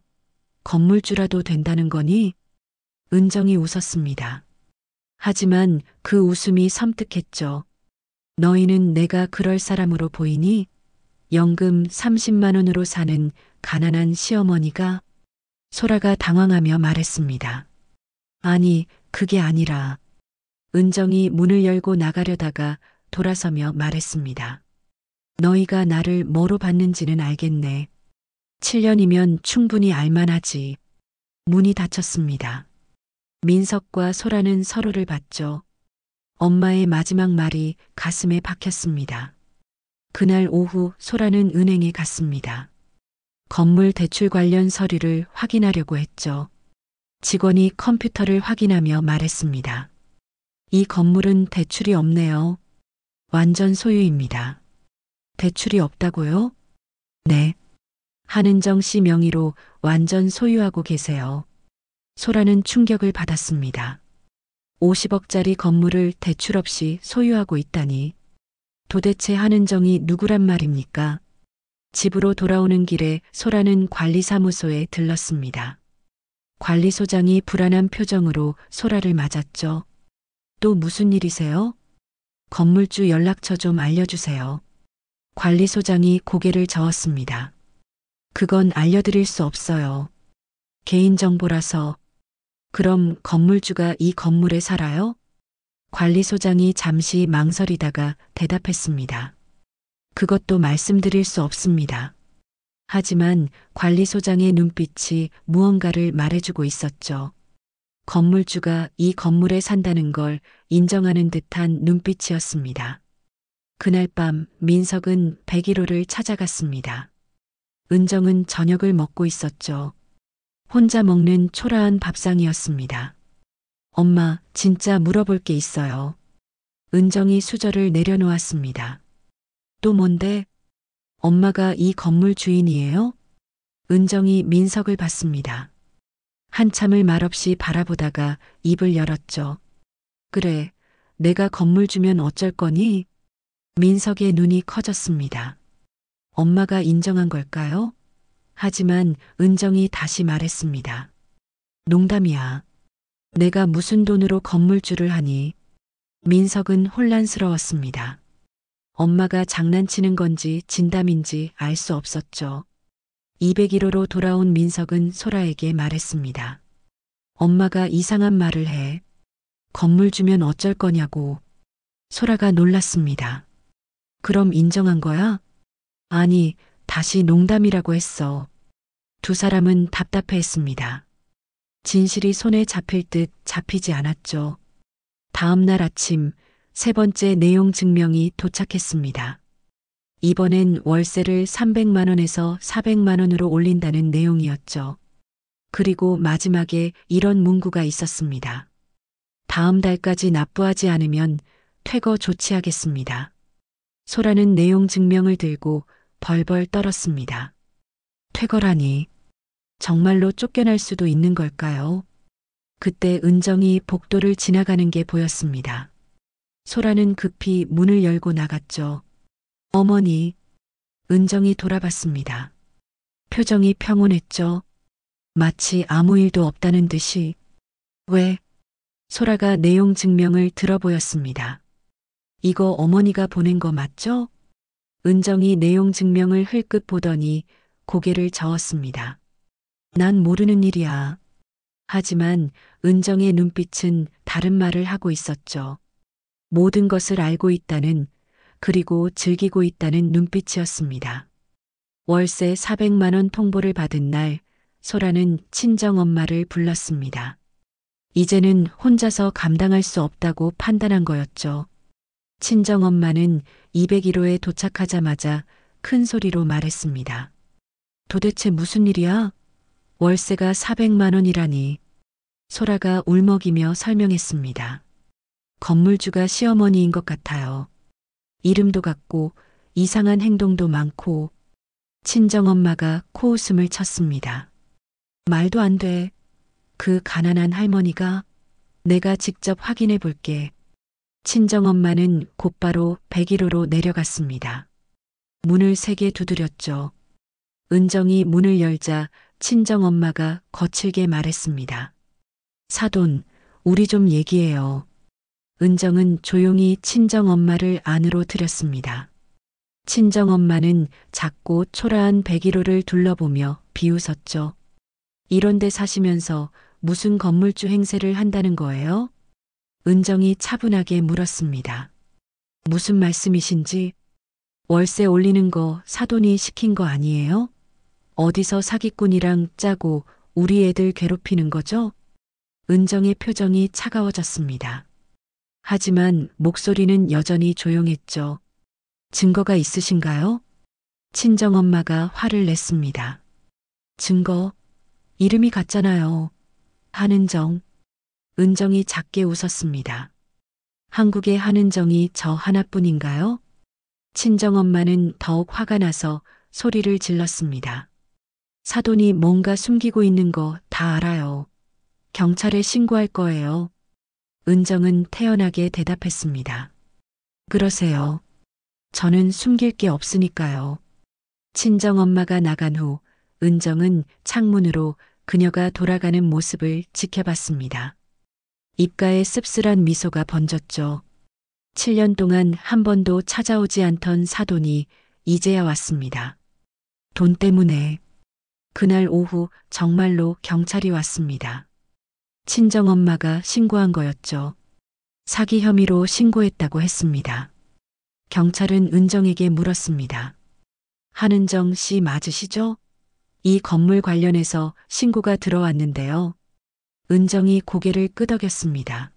건물주라도 된다는 거니? 은정이 웃었습니다. 하지만 그 웃음이 섬뜩했죠. 너희는 내가 그럴 사람으로 보이니? 연금 30만 원으로 사는 가난한 시어머니가? 소라가 당황하며 말했습니다. 아니, 그게 아니라. 은정이 문을 열고 나가려다가 돌아서며 말했습니다. 너희가 나를 뭐로 봤는지는 알겠네. 7년이면 충분히 알만하지. 문이 닫혔습니다. 민석과 소라는 서로를 봤죠. 엄마의 마지막 말이 가슴에 박혔습니다. 그날 오후 소라는 은행에 갔습니다. 건물 대출 관련 서류를 확인하려고 했죠. 직원이 컴퓨터를 확인하며 말했습니다. 이 건물은 대출이 없네요. 완전 소유입니다. 대출이 없다고요? 네. 한은정 씨 명의로 완전 소유하고 계세요. 소라는 충격을 받았습니다. 50억짜리 건물을 대출 없이 소유하고 있다니. 도대체 한은정이 누구란 말입니까? 집으로 돌아오는 길에 소라는 관리사무소에 들렀습니다. 관리소장이 불안한 표정으로 소라를 맞았죠. 또 무슨 일이세요? 건물주 연락처 좀 알려주세요. 관리소장이 고개를 저었습니다. 그건 알려드릴 수 없어요. 개인정보라서. 그럼 건물주가 이 건물에 살아요? 관리소장이 잠시 망설이다가 대답했습니다. 그것도 말씀드릴 수 없습니다. 하지만 관리소장의 눈빛이 무언가를 말해주고 있었죠. 건물주가 이 건물에 산다는 걸 인정하는 듯한 눈빛이었습니다. 그날 밤 민석은 101호를 찾아갔습니다. 은정은 저녁을 먹고 있었죠. 혼자 먹는 초라한 밥상이었습니다. 엄마, 진짜 물어볼 게 있어요. 은정이 수저를 내려놓았습니다. 또 뭔데? 엄마가 이 건물 주인이에요? 은정이 민석을 봤습니다. 한참을 말없이 바라보다가 입을 열었죠. 그래, 내가 건물 주면 어쩔 거니? 민석의 눈이 커졌습니다. 엄마가 인정한 걸까요? 하지만 은정이 다시 말했습니다. 농담이야. 내가 무슨 돈으로 건물주를 하니? 민석은 혼란스러웠습니다. 엄마가 장난치는 건지 진담인지 알 수 없었죠. 201호로 돌아온 민석은 소라에게 말했습니다. 엄마가 이상한 말을 해. 건물 주면 어쩔 거냐고. 소라가 놀랐습니다. 그럼 인정한 거야? 아니, 다시 농담이라고 했어. 두 사람은 답답해했습니다. 진실이 손에 잡힐 듯 잡히지 않았죠. 다음 날 아침 3번째 내용 증명이 도착했습니다. 이번엔 월세를 300만 원에서 400만 원으로 올린다는 내용이었죠. 그리고 마지막에 이런 문구가 있었습니다. 다음 달까지 납부하지 않으면 퇴거 조치하겠습니다. 소라는 내용 증명을 들고 벌벌 떨었습니다. 퇴거라니. 정말로 쫓겨날 수도 있는 걸까요? 그때 은정이 복도를 지나가는 게 보였습니다. 소라는 급히 문을 열고 나갔죠. 어머니. 은정이 돌아봤습니다. 표정이 평온했죠. 마치 아무 일도 없다는 듯이. 왜? 소라가 내용 증명을 들어 보였습니다. 이거 어머니가 보낸 거 맞죠? 은정이 내용 증명을 흘끗 보더니 고개를 저었습니다. 난 모르는 일이야. 하지만 은정의 눈빛은 다른 말을 하고 있었죠. 모든 것을 알고 있다는, 그리고 즐기고 있다는 눈빛이었습니다. 월세 400만 원 통보를 받은 날 소라는 친정엄마를 불렀습니다. 이제는 혼자서 감당할 수 없다고 판단한 거였죠. 친정엄마는 201호에 도착하자마자 큰 소리로 말했습니다. 도대체 무슨 일이야? 월세가 400만 원이라니. 소라가 울먹이며 설명했습니다. 건물주가 시어머니인 것 같아요. 이름도 같고 이상한 행동도 많고. 친정엄마가 코웃음을 쳤습니다. 말도 안 돼. 그 가난한 할머니가. 내가 직접 확인해 볼게. 친정엄마는 곧바로 101호로 내려갔습니다. 문을 3개 두드렸죠. 은정이 문을 열자 친정엄마가 거칠게 말했습니다. 사돈, 우리 좀 얘기해요. 은정은 조용히 친정엄마를 안으로 들였습니다. 친정엄마는 작고 초라한 101호를 둘러보며 비웃었죠. 이런 데 사시면서 무슨 건물주 행세를 한다는 거예요? 은정이 차분하게 물었습니다. 무슨 말씀이신지? 월세 올리는 거 사돈이 시킨 거 아니에요? 어디서 사기꾼이랑 짜고 우리 애들 괴롭히는 거죠? 은정의 표정이 차가워졌습니다. 하지만 목소리는 여전히 조용했죠. 증거가 있으신가요? 친정엄마가 화를 냈습니다. 증거? 이름이 같잖아요. 한은정. 은정이 작게 웃었습니다. 한국의 한은정이 저 하나뿐인가요? 친정엄마는 더욱 화가 나서 소리를 질렀습니다. 사돈이 뭔가 숨기고 있는 거 다 알아요. 경찰에 신고할 거예요. 은정은 태연하게 대답했습니다. 그러세요. 저는 숨길 게 없으니까요. 친정엄마가 나간 후 은정은 창문으로 그녀가 돌아가는 모습을 지켜봤습니다. 입가에 씁쓸한 미소가 번졌죠. 7년 동안 한 번도 찾아오지 않던 사돈이 이제야 왔습니다. 돈 때문에. 그날 오후 정말로 경찰이 왔습니다. 친정엄마가 신고한 거였죠. 사기 혐의로 신고했다고 했습니다. 경찰은 은정에게 물었습니다. 한은정 씨 맞으시죠? 이 건물 관련해서 신고가 들어왔는데요. 은정이 고개를 끄덕였습니다.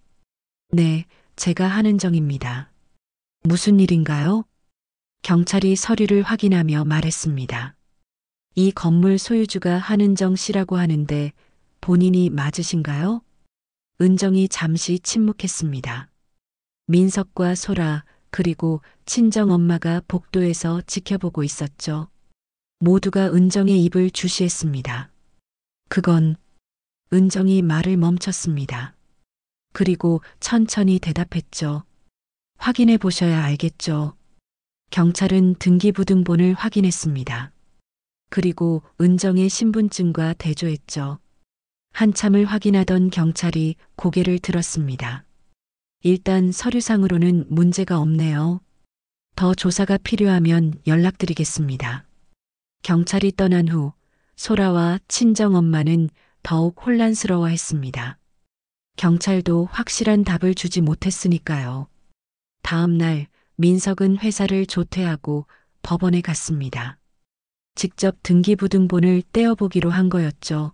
네, 제가 한은정입니다. 무슨 일인가요? 경찰이 서류를 확인하며 말했습니다. 이 건물 소유주가 한은정 씨라고 하는데 본인이 맞으신가요? 은정이 잠시 침묵했습니다. 민석과 소라 그리고 친정엄마가 복도에서 지켜보고 있었죠. 모두가 은정의 입을 주시했습니다. 그건 은정이 말을 멈췄습니다. 그리고 천천히 대답했죠. 확인해 보셔야 알겠죠. 경찰은 등기부등본을 확인했습니다. 그리고 은정의 신분증과 대조했죠. 한참을 확인하던 경찰이 고개를 들었습니다. 일단 서류상으로는 문제가 없네요. 더 조사가 필요하면 연락드리겠습니다. 경찰이 떠난 후 소라와 친정엄마는 더욱 혼란스러워했습니다. 경찰도 확실한 답을 주지 못했으니까요. 다음 날 민석은 회사를 조퇴하고 법원에 갔습니다. 직접 등기부등본을 떼어보기로 한 거였죠.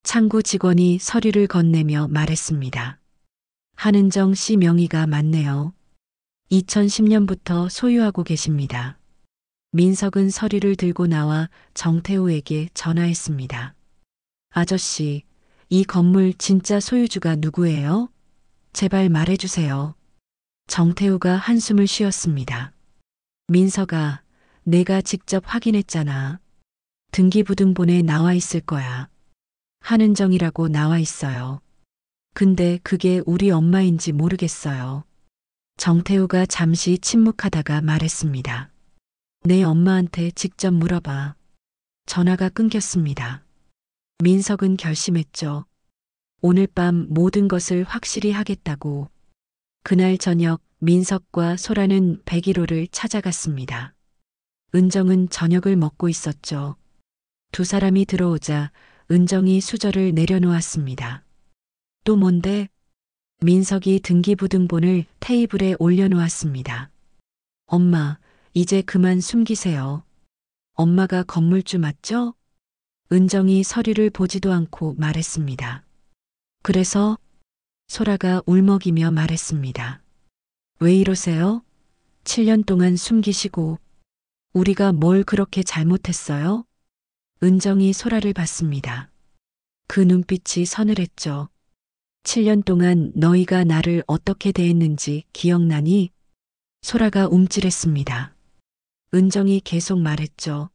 창구 직원이 서류를 건네며 말했습니다. 한은정 씨 명의가 맞네요. 2010년부터 소유하고 계십니다. 민석은 서류를 들고 나와 정태우에게 전화했습니다. 아저씨, 이 건물 진짜 소유주가 누구예요? 제발 말해주세요. 정태우가 한숨을 쉬었습니다. 민석아, 내가 직접 확인했잖아. 등기부등본에 나와 있을 거야. 한은정이라고 나와 있어요. 근데 그게 우리 엄마인지 모르겠어요. 정태우가 잠시 침묵하다가 말했습니다. 내 엄마한테 직접 물어봐. 전화가 끊겼습니다. 민석은 결심했죠. 오늘 밤 모든 것을 확실히 하겠다고. 그날 저녁 민석과 소라는 101호를 찾아갔습니다. 은정은 저녁을 먹고 있었죠. 두 사람이 들어오자 은정이 수저를 내려놓았습니다. 또 뭔데? 민석이 등기부등본을 테이블에 올려놓았습니다. 엄마, 이제 그만 숨기세요. 엄마가 건물주 맞죠? 은정이 서류를 보지도 않고 말했습니다. 그래서 소라가 울먹이며 말했습니다. 왜 이러세요? 7년 동안 숨기시고 우리가 뭘 그렇게 잘못했어요? 은정이 소라를 봤습니다. 그 눈빛이 서늘했죠. 7년 동안 너희가 나를 어떻게 대했는지 기억나니? 소라가 움찔했습니다. 은정이 계속 말했죠.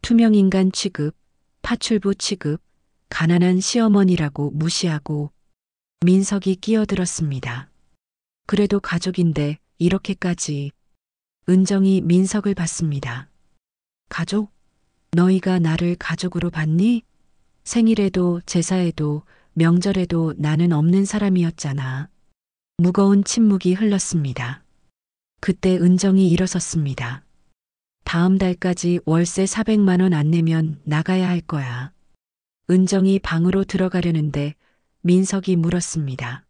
투명인간 취급, 파출부 취급, 가난한 시어머니라고 무시하고 민석이 끼어들었습니다. 그래도 가족인데 이렇게까지. 은정이 민석을 봤습니다. 가족? 너희가 나를 가족으로 봤니? 생일에도 제사에도 명절에도 나는 없는 사람이었잖아. 무거운 침묵이 흘렀습니다. 그때 은정이 일어섰습니다. 다음 달까지 월세 400만 원 안 내면 나가야 할 거야. 은정이 방으로 들어가려는데 민석이 물었습니다.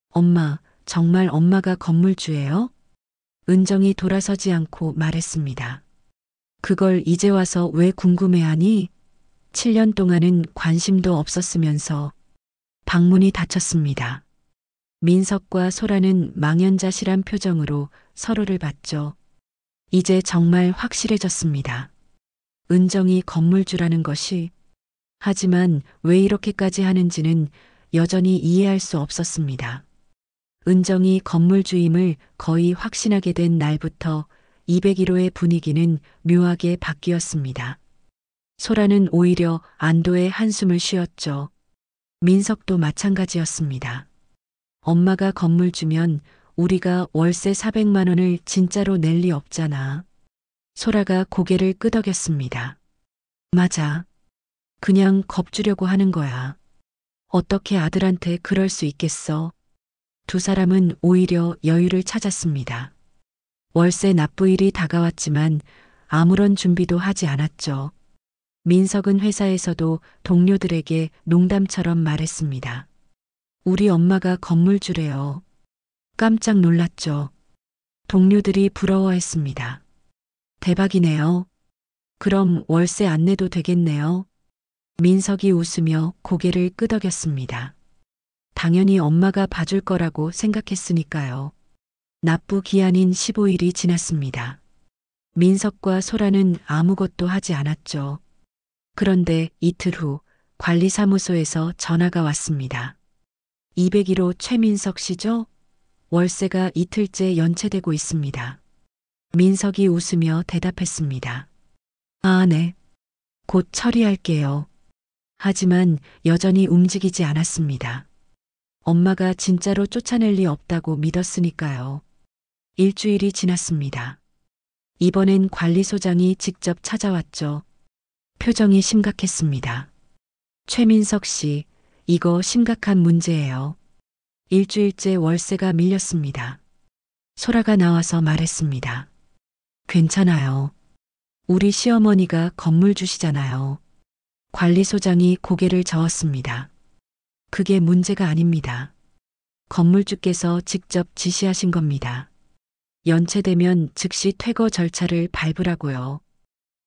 엄마, 정말 엄마가 건물주예요? 은정이 돌아서지 않고 말했습니다. 그걸 이제 와서 왜 궁금해하니? 7년 동안은 관심도 없었으면서. 방문이 닫혔습니다. 민석과 소라는 망연자실한 표정으로 서로를 봤죠. 이제 정말 확실해졌습니다. 은정이 건물주라는 것이. 하지만 왜 이렇게까지 하는지는 여전히 이해할 수 없었습니다. 은정이 건물주임을 거의 확신하게 된 날부터 201호의 분위기는 묘하게 바뀌었습니다. 소라는 오히려 안도의 한숨을 쉬었죠. 민석도 마찬가지였습니다. 엄마가 건물주면 우리가 월세 400만 원을 진짜로 낼 리 없잖아. 소라가 고개를 끄덕였습니다. 맞아. 그냥 겁주려고 하는 거야. 어떻게 아들한테 그럴 수 있겠어? 두 사람은 오히려 여유를 찾았습니다. 월세 납부일이 다가왔지만 아무런 준비도 하지 않았죠. 민석은 회사에서도 동료들에게 농담처럼 말했습니다. 우리 엄마가 건물주래요. 깜짝 놀랐죠. 동료들이 부러워했습니다. 대박이네요. 그럼 월세 안 내도 되겠네요. 민석이 웃으며 고개를 끄덕였습니다. 당연히 엄마가 봐줄 거라고 생각했으니까요. 납부 기한인 15일이 지났습니다. 민석과 소라는 아무것도 하지 않았죠. 그런데 이틀 후 관리사무소에서 전화가 왔습니다. 201호 최민석 씨죠? 월세가 이틀째 연체되고 있습니다. 민석이 웃으며 대답했습니다. 아, 네. 곧 처리할게요. 하지만 여전히 움직이지 않았습니다. 엄마가 진짜로 쫓아낼 리 없다고 믿었으니까요. 일주일이 지났습니다. 이번엔 관리소장이 직접 찾아왔죠. 표정이 심각했습니다. 최민석 씨, 이거 심각한 문제예요. 일주일째 월세가 밀렸습니다. 소라가 나와서 말했습니다. 괜찮아요. 우리 시어머니가 건물 주시잖아요. 관리소장이 고개를 저었습니다. 그게 문제가 아닙니다. 건물주께서 직접 지시하신 겁니다. 연체되면 즉시 퇴거 절차를 밟으라고요.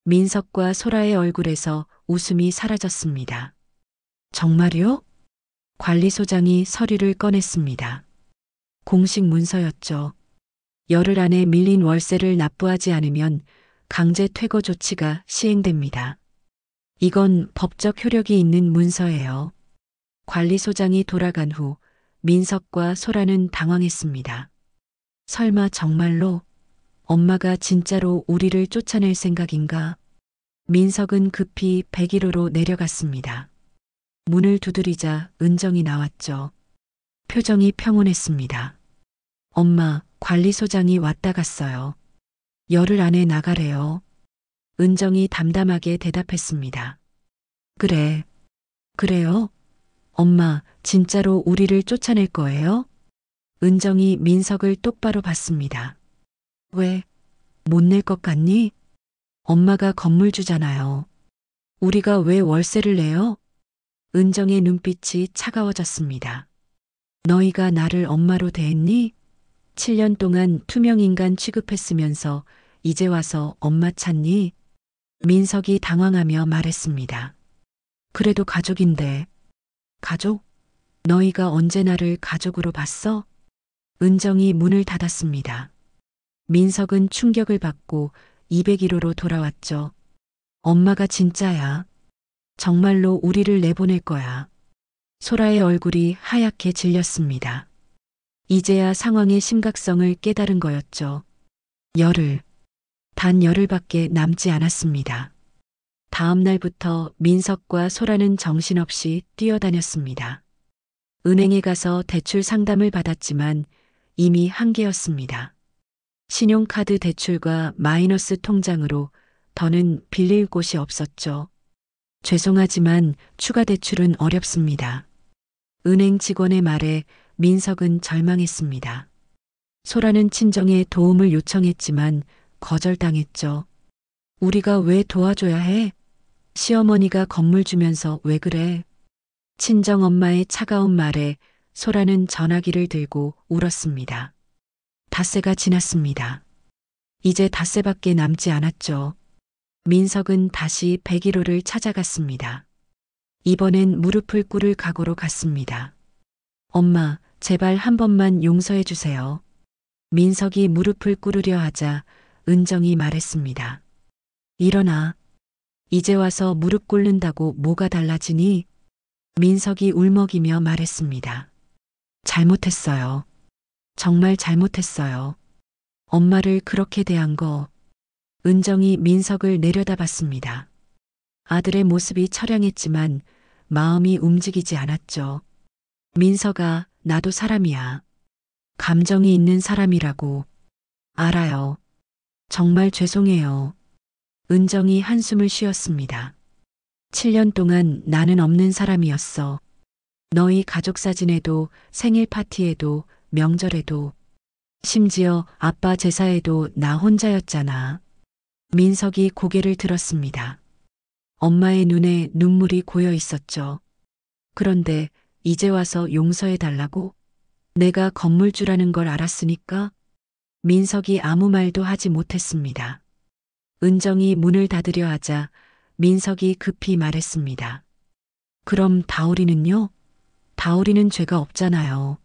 민석과 소라의 얼굴에서 웃음이 사라졌습니다. 정말요? 관리소장이 서류를 꺼냈습니다. 공식 문서였죠. 열흘 안에 밀린 월세를 납부하지 않으면 강제 퇴거 조치가 시행됩니다. 이건 법적 효력이 있는 문서예요. 관리소장이 돌아간 후 민석과 소라는 당황했습니다. 설마 정말로 엄마가 진짜로 우리를 쫓아낼 생각인가? 민석은 급히 101호로 내려갔습니다. 문을 두드리자 은정이 나왔죠. 표정이 평온했습니다. 엄마, 관리소장이 왔다 갔어요. 열흘 안에 나가래요. 은정이 담담하게 대답했습니다. 그래. 그래요? 엄마, 진짜로 우리를 쫓아낼 거예요? 은정이 민석을 똑바로 봤습니다. 왜? 못 낼 것 같니? 엄마가 건물주잖아요. 우리가 왜 월세를 내요? 은정의 눈빛이 차가워졌습니다. 너희가 나를 엄마로 대했니? 7년 동안 투명인간 취급했으면서 이제 와서 엄마 찾니? 민석이 당황하며 말했습니다. 그래도 가족인데. 가족? 너희가 언제 나를 가족으로 봤어? 은정이 문을 닫았습니다. 민석은 충격을 받고 201호로 돌아왔죠. 엄마가 진짜야. 정말로 우리를 내보낼 거야. 소라의 얼굴이 하얗게 질렸습니다. 이제야 상황의 심각성을 깨달은 거였죠. 열흘. 단 열흘밖에 남지 않았습니다. 다음 날부터 민석과 소라는 정신없이 뛰어다녔습니다. 은행에 가서 대출 상담을 받았지만 이미 한계였습니다. 신용카드 대출과 마이너스 통장으로 더는 빌릴 곳이 없었죠. 죄송하지만 추가 대출은 어렵습니다. 은행 직원의 말에 민석은 절망했습니다. 소라는 친정에 도움을 요청했지만 거절당했죠. 우리가 왜 도와줘야 해? 시어머니가 건물 주면서 왜 그래? 친정 엄마의 차가운 말에 소라는 전화기를 들고 울었습니다. 닷새가 지났습니다. 이제 닷새밖에 남지 않았죠. 민석은 다시 101호를 찾아갔습니다. 이번엔 무릎을 꿇을 각오로 갔습니다. 엄마, 제발 한 번만 용서해 주세요. 민석이 무릎을 꿇으려 하자 은정이 말했습니다. 일어나. 이제 와서 무릎 꿇는다고 뭐가 달라지니? 민석이 울먹이며 말했습니다. 잘못했어요. 정말 잘못했어요. 엄마를 그렇게 대한 거. 은정이 민석을 내려다봤습니다. 아들의 모습이 처량했지만 마음이 움직이지 않았죠. 민석아, 나도 사람이야. 감정이 있는 사람이라고. 알아요. 정말 죄송해요. 은정이 한숨을 쉬었습니다. 7년 동안 나는 없는 사람이었어. 너희 가족 사진에도 생일 파티에도 명절에도 심지어 아빠 제사에도 나 혼자였잖아. 민석이 고개를 들었습니다. 엄마의 눈에 눈물이 고여 있었죠. 그런데 이제 와서 용서해 달라고? 내가 건물주라는 걸 알았으니까? 민석이 아무 말도 하지 못했습니다. 은정이 문을 닫으려 하자 민석이 급히 말했습니다. 그럼 다오리는요? 다오리는 죄가 없잖아요.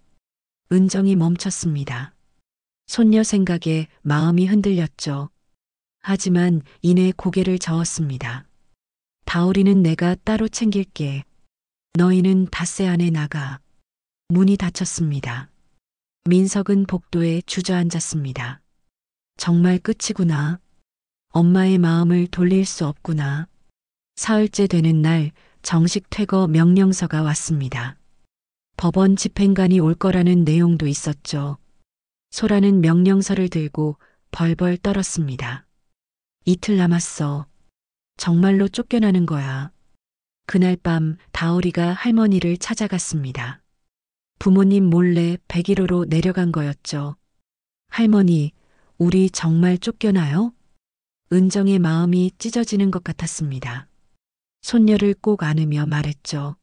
은정이 멈췄습니다. 손녀 생각에 마음이 흔들렸죠. 하지만 이내 고개를 저었습니다. 다오리는 내가 따로 챙길게. 너희는 닷새 안에 나가. 문이 닫혔습니다. 민석은 복도에 주저앉았습니다. 정말 끝이구나. 엄마의 마음을 돌릴 수 없구나. 사흘째 되는 날 정식 퇴거 명령서가 왔습니다. 법원 집행관이 올 거라는 내용도 있었죠. 소라는 명령서를 들고 벌벌 떨었습니다. 이틀 남았어. 정말로 쫓겨나는 거야. 그날 밤 다오리가 할머니를 찾아갔습니다. 부모님 몰래 101호로 내려간 거였죠. 할머니, 우리 정말 쫓겨나요? 은정의 마음이 찢어지는 것 같았습니다. 손녀를 꼭 안으며 말했죠.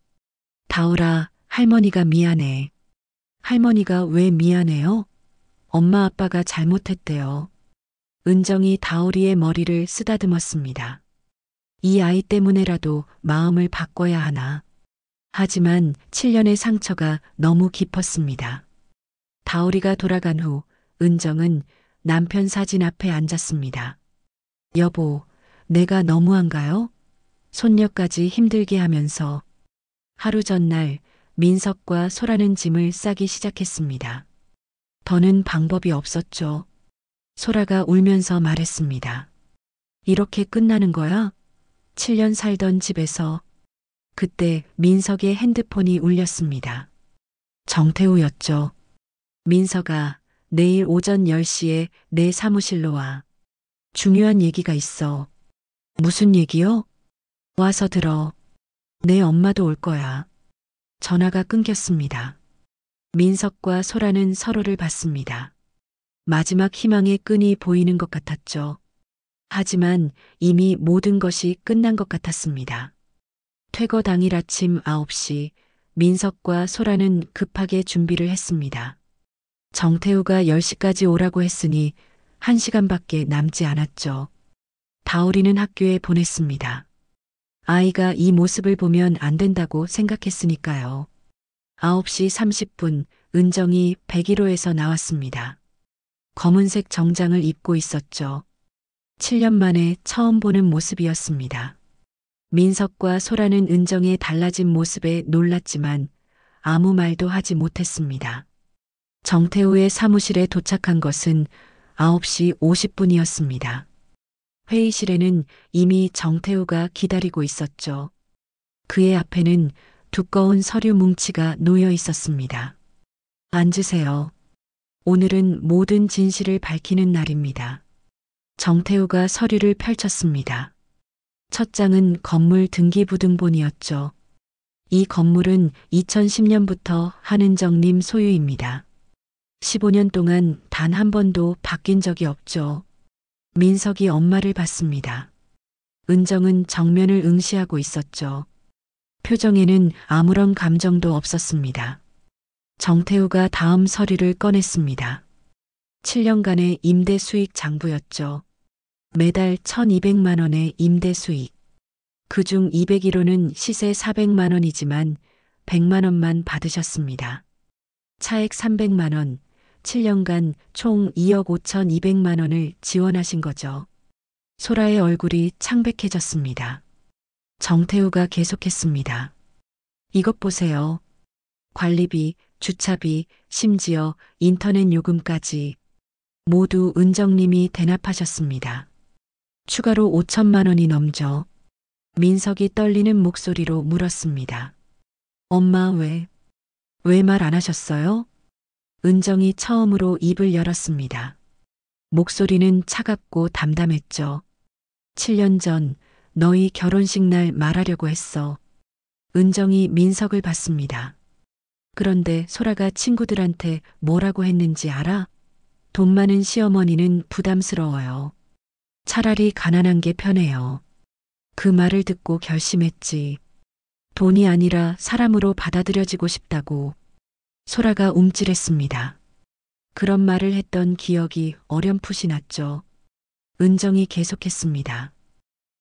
다오라, 할머니가 미안해. 할머니가 왜 미안해요? 엄마 아빠가 잘못했대요. 은정이 다오리의 머리를 쓰다듬었습니다. 이 아이 때문에라도 마음을 바꿔야 하나. 하지만 7년의 상처가 너무 깊었습니다. 다오리가 돌아간 후 은정은 남편 사진 앞에 앉았습니다. 여보, 내가 너무한가요? 손녀까지 힘들게 하면서. 하루 전날 민석과 소라는 짐을 싸기 시작했습니다. 더는 방법이 없었죠. 소라가 울면서 말했습니다. 이렇게 끝나는 거야? 7년 살던 집에서. 그때 민석의 핸드폰이 울렸습니다. 정태우였죠. 민석아, 내일 오전 10시에 내 사무실로 와. 중요한 얘기가 있어. 무슨 얘기요? 와서 들어. 내 엄마도 올 거야. 전화가 끊겼습니다. 민석과 소라는 서로를 봤습니다. 마지막 희망의 끈이 보이는 것 같았죠. 하지만 이미 모든 것이 끝난 것 같았습니다. 퇴거 당일 아침 9시 민석과 소라는 급하게 준비를 했습니다. 정태우가 10시까지 오라고 했으니 1시간밖에 남지 않았죠. 다오리는 학교에 보냈습니다. 아이가 이 모습을 보면 안 된다고 생각했으니까요. 9시 30분 은정이 101호에서 나왔습니다. 검은색 정장을 입고 있었죠. 7년 만에 처음 보는 모습이었습니다. 민석과 소라는 은정의 달라진 모습에 놀랐지만 아무 말도 하지 못했습니다. 정태우의 사무실에 도착한 것은 9시 50분이었습니다. 회의실에는 이미 정태우가 기다리고 있었죠. 그의 앞에는 두꺼운 서류 뭉치가 놓여 있었습니다. 앉으세요. 오늘은 모든 진실을 밝히는 날입니다. 정태우가 서류를 펼쳤습니다. 첫 장은 건물 등기부등본이었죠. 이 건물은 2010년부터 한은정님 소유입니다. 15년 동안 단 한 번도 바뀐 적이 없죠. 민석이 엄마를 봤습니다. 은정은 정면을 응시하고 있었죠. 표정에는 아무런 감정도 없었습니다. 정태우가 다음 서류를 꺼냈습니다. 7년간의 임대 수익 장부였죠. 매달 1,200만 원의 임대 수익. 그중 201호는 시세 400만 원이지만 100만 원만 받으셨습니다. 차액 300만 원, 7년간 총 2억 5,200만 원을 지원하신 거죠. 소라의 얼굴이 창백해졌습니다. 정태우가 계속했습니다. 이것 보세요. 관리비, 주차비, 심지어 인터넷 요금까지 모두 은정님이 대납하셨습니다. 추가로 5천만 원이 넘죠. 민석이 떨리는 목소리로 물었습니다. 엄마 왜 말 안 하셨어요? 은정이 처음으로 입을 열었습니다. 목소리는 차갑고 담담했죠. 7년 전 너희 결혼식 날 말하려고 했어. 은정이 민석을 봤습니다. 그런데 소라가 친구들한테 뭐라고 했는지 알아? 돈 많은 시어머니는 부담스러워요. 차라리 가난한 게 편해요. 그 말을 듣고 결심했지. 돈이 아니라 사람으로 받아들여지고 싶다고. 소라가 움찔했습니다. 그런 말을 했던 기억이 어렴풋이 났죠. 은정이 계속했습니다.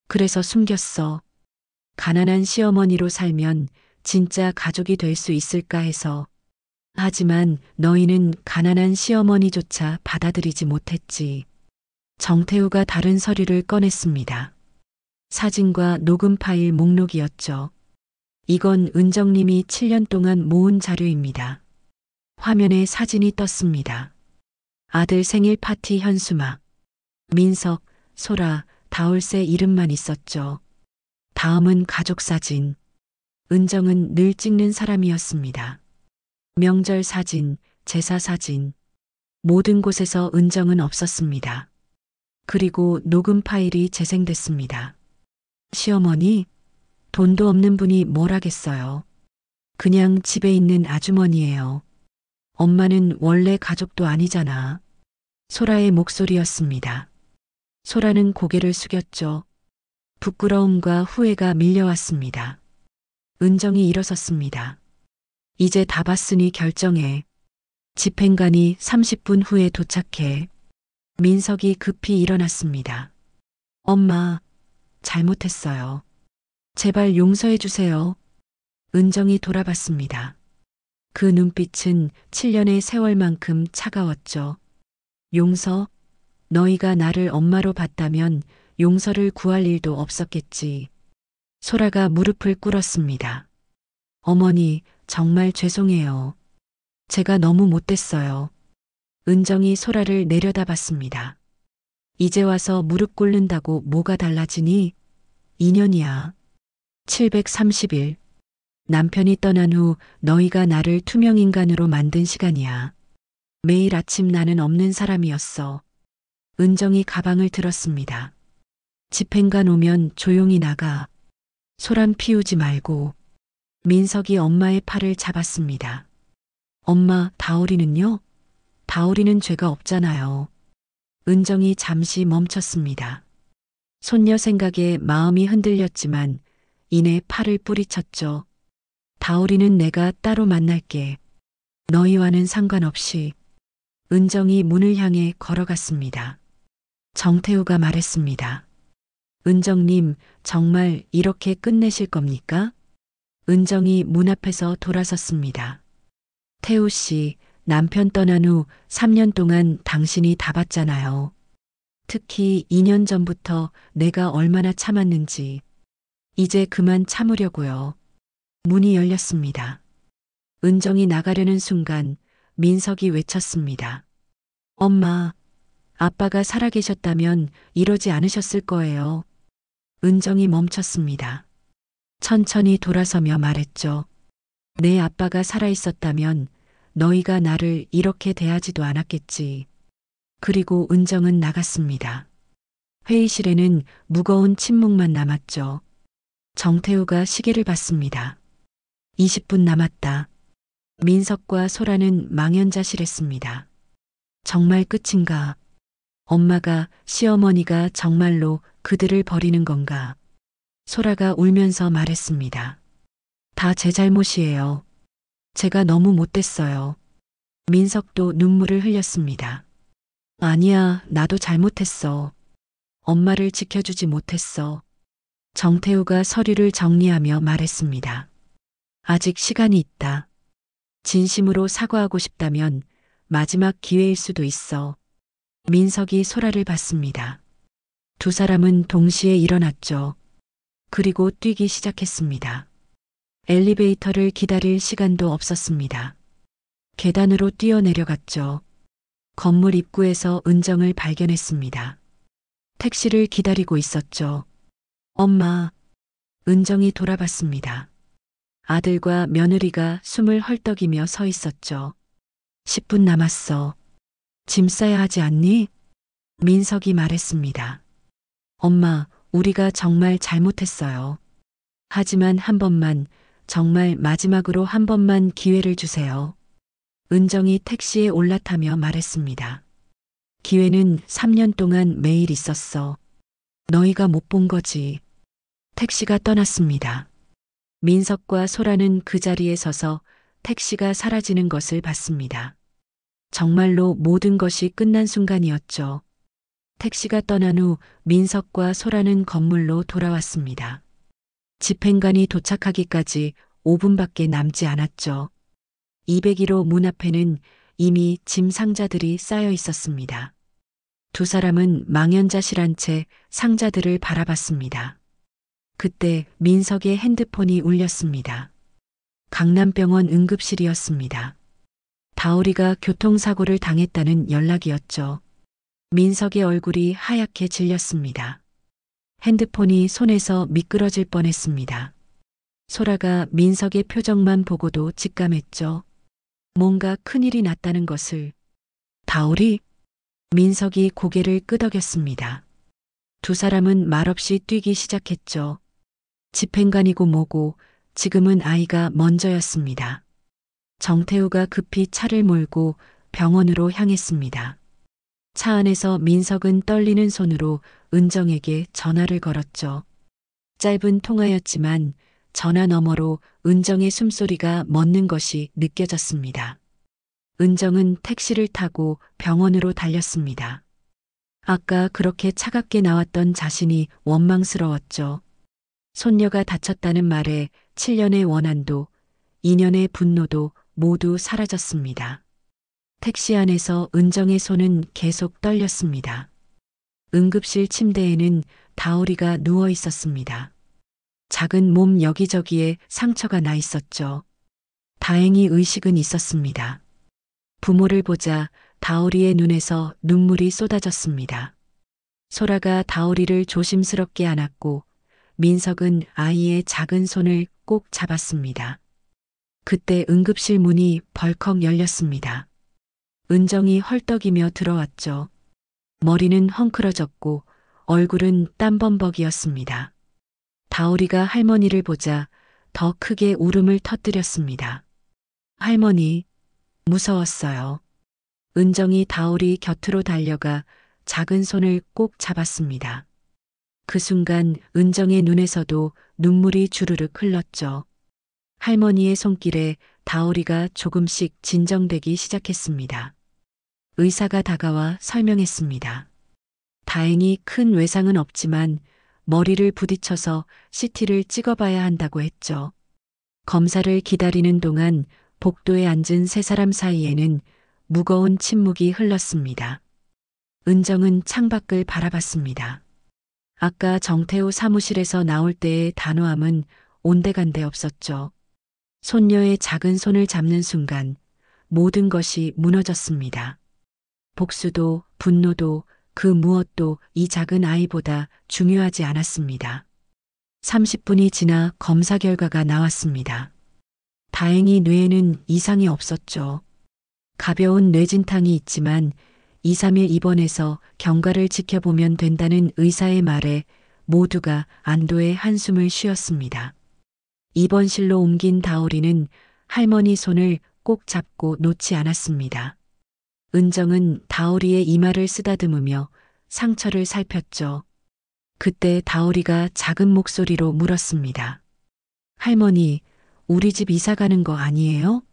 그래서 숨겼어. 가난한 시어머니로 살면 진짜 가족이 될 수 있을까 해서. 하지만 너희는 가난한 시어머니조차 받아들이지 못했지. 정태우가 다른 서류를 꺼냈습니다. 사진과 녹음 파일 목록이었죠. 이건 은정님이 7년 동안 모은 자료입니다. 화면에 사진이 떴습니다. 아들 생일 파티 현수막. 민석, 소라, 다올새 이름만 있었죠. 다음은 가족 사진. 은정은 늘 찍는 사람이었습니다. 명절 사진, 제사 사진. 모든 곳에서 은정은 없었습니다. 그리고 녹음 파일이 재생됐습니다. 시어머니, 돈도 없는 분이 뭘 하겠어요. 그냥 집에 있는 아주머니예요. 엄마는 원래 가족도 아니잖아. 소라의 목소리였습니다. 소라는 고개를 숙였죠. 부끄러움과 후회가 밀려왔습니다. 은정이 일어섰습니다. 이제 다 봤으니 결정해. 집행관이 30분 후에 도착해. 민석이 급히 일어났습니다. 엄마, 잘못했어요. 제발 용서해 주세요. 은정이 돌아봤습니다. 그 눈빛은 7년의 세월만큼 차가웠죠. 용서? 너희가 나를 엄마로 봤다면 용서를 구할 일도 없었겠지. 소라가 무릎을 꿇었습니다. 어머니, 정말 죄송해요. 제가 너무 못됐어요. 은정이 소라를 내려다봤습니다. 이제 와서 무릎 꿇는다고 뭐가 달라지니? 2년이야. 730일. 남편이 떠난 후 너희가 나를 투명인간으로 만든 시간이야. 매일 아침 나는 없는 사람이었어. 은정이 가방을 들었습니다. 집행관 오면 조용히 나가. 소란 피우지 말고. 민석이 엄마의 팔을 잡았습니다. 엄마, 다오리는요? 다오리는 죄가 없잖아요. 은정이 잠시 멈췄습니다. 손녀 생각에 마음이 흔들렸지만 이내 팔을 뿌리쳤죠. 다오리는 내가 따로 만날게. 너희와는 상관없이. 은정이 문을 향해 걸어갔습니다. 정태우가 말했습니다. 은정님, 정말 이렇게 끝내실 겁니까? 은정이 문 앞에서 돌아섰습니다. 태우 씨, 남편 떠난 후 3년 동안 당신이 다 봤잖아요. 특히 2년 전부터 내가 얼마나 참았는지. 이제 그만 참으려고요. 문이 열렸습니다. 은정이 나가려는 순간 민석이 외쳤습니다. 엄마, 아빠가 살아계셨다면 이러지 않으셨을 거예요. 은정이 멈췄습니다. 천천히 돌아서며 말했죠. 내 아빠가 살아있었다면 너희가 나를 이렇게 대하지도 않았겠지. 그리고 은정은 나갔습니다. 회의실에는 무거운 침묵만 남았죠. 정태우가 시계를 봤습니다. 20분 남았다. 민석과 소라는 망연자실했습니다. 정말 끝인가? 엄마가, 시어머니가 정말로 그들을 버리는 건가? 소라가 울면서 말했습니다. 다 제 잘못이에요. 제가 너무 못됐어요. 민석도 눈물을 흘렸습니다. 아니야, 나도 잘못했어. 엄마를 지켜주지 못했어. 정태우가 서류를 정리하며 말했습니다. 아직 시간이 있다. 진심으로 사과하고 싶다면 마지막 기회일 수도 있어. 민석이 소라를 봤습니다. 두 사람은 동시에 일어났죠. 그리고 뛰기 시작했습니다. 엘리베이터를 기다릴 시간도 없었습니다. 계단으로 뛰어내려갔죠. 건물 입구에서 은정을 발견했습니다. 택시를 기다리고 있었죠. 엄마, 은정이 돌아봤습니다. 아들과 며느리가 숨을 헐떡이며 서 있었죠. 10분 남았어. 짐 싸야 하지 않니? 민석이 말했습니다. 엄마, 우리가 정말 잘못했어요. 하지만 한 번만, 정말 마지막으로 한 번만 기회를 주세요. 은정이 택시에 올라타며 말했습니다. 기회는 3년 동안 매일 있었어. 너희가 못 본 거지. 택시가 떠났습니다. 민석과 소라는 그 자리에 서서 택시가 사라지는 것을 봤습니다. 정말로 모든 것이 끝난 순간이었죠. 택시가 떠난 후 민석과 소라는 건물로 돌아왔습니다. 집행관이 도착하기까지 5분밖에 남지 않았죠. 201호 문 앞에는 이미 짐 상자들이 쌓여 있었습니다. 두 사람은 망연자실한 채 상자들을 바라봤습니다. 그때 민석의 핸드폰이 울렸습니다. 강남병원 응급실이었습니다. 다오리가 교통사고를 당했다는 연락이었죠. 민석의 얼굴이 하얗게 질렸습니다. 핸드폰이 손에서 미끄러질 뻔했습니다. 소라가 민석의 표정만 보고도 직감했죠. 뭔가 큰일이 났다는 것을. 다오리? 민석이 고개를 끄덕였습니다. 두 사람은 말없이 뛰기 시작했죠. 집행관이고 뭐고 지금은 아이가 먼저였습니다. 정태우가 급히 차를 몰고 병원으로 향했습니다. 차 안에서 민석은 떨리는 손으로 은정에게 전화를 걸었죠. 짧은 통화였지만 전화 너머로 은정의 숨소리가 멎는 것이 느껴졌습니다. 은정은 택시를 타고 병원으로 달렸습니다. 아까 그렇게 차갑게 나왔던 자신이 원망스러웠죠. 손녀가 다쳤다는 말에 7년의 원한도 2년의 분노도 모두 사라졌습니다. 택시 안에서 은정의 손은 계속 떨렸습니다. 응급실 침대에는 다오리가 누워 있었습니다. 작은 몸 여기저기에 상처가 나 있었죠. 다행히 의식은 있었습니다. 부모를 보자 다오리의 눈에서 눈물이 쏟아졌습니다. 소라가 다오리를 조심스럽게 안았고 민석은 아이의 작은 손을 꼭 잡았습니다. 그때 응급실 문이 벌컥 열렸습니다. 은정이 헐떡이며 들어왔죠. 머리는 헝클어졌고 얼굴은 땀범벅이었습니다. 다오리가 할머니를 보자 더 크게 울음을 터뜨렸습니다. 할머니, 무서웠어요. 은정이 다오리 곁으로 달려가 작은 손을 꼭 잡았습니다. 그 순간 은정의 눈에서도 눈물이 주르륵 흘렀죠. 할머니의 손길에 다오리가 조금씩 진정되기 시작했습니다. 의사가 다가와 설명했습니다. 다행히 큰 외상은 없지만 머리를 부딪혀서 CT를 찍어봐야 한다고 했죠. 검사를 기다리는 동안 복도에 앉은 세 사람 사이에는 무거운 침묵이 흘렀습니다. 은정은 창밖을 바라봤습니다. 아까 정태우 사무실에서 나올 때의 단호함은 온데간데 없었죠. 손녀의 작은 손을 잡는 순간 모든 것이 무너졌습니다. 복수도 분노도 그 무엇도 이 작은 아이보다 중요하지 않았습니다. 30분이 지나 검사 결과가 나왔습니다. 다행히 뇌에는 이상이 없었죠. 가벼운 뇌진탕이 있지만 2, 3일 입원해서 경과를 지켜보면 된다는 의사의 말에 모두가 안도의 한숨을 쉬었습니다. 입원실로 옮긴 다오리는 할머니 손을 꼭 잡고 놓지 않았습니다. 은정은 다오리의 이마를 쓰다듬으며 상처를 살폈죠. 그때 다오리가 작은 목소리로 물었습니다. 할머니, 우리 집 이사 가는 거 아니에요?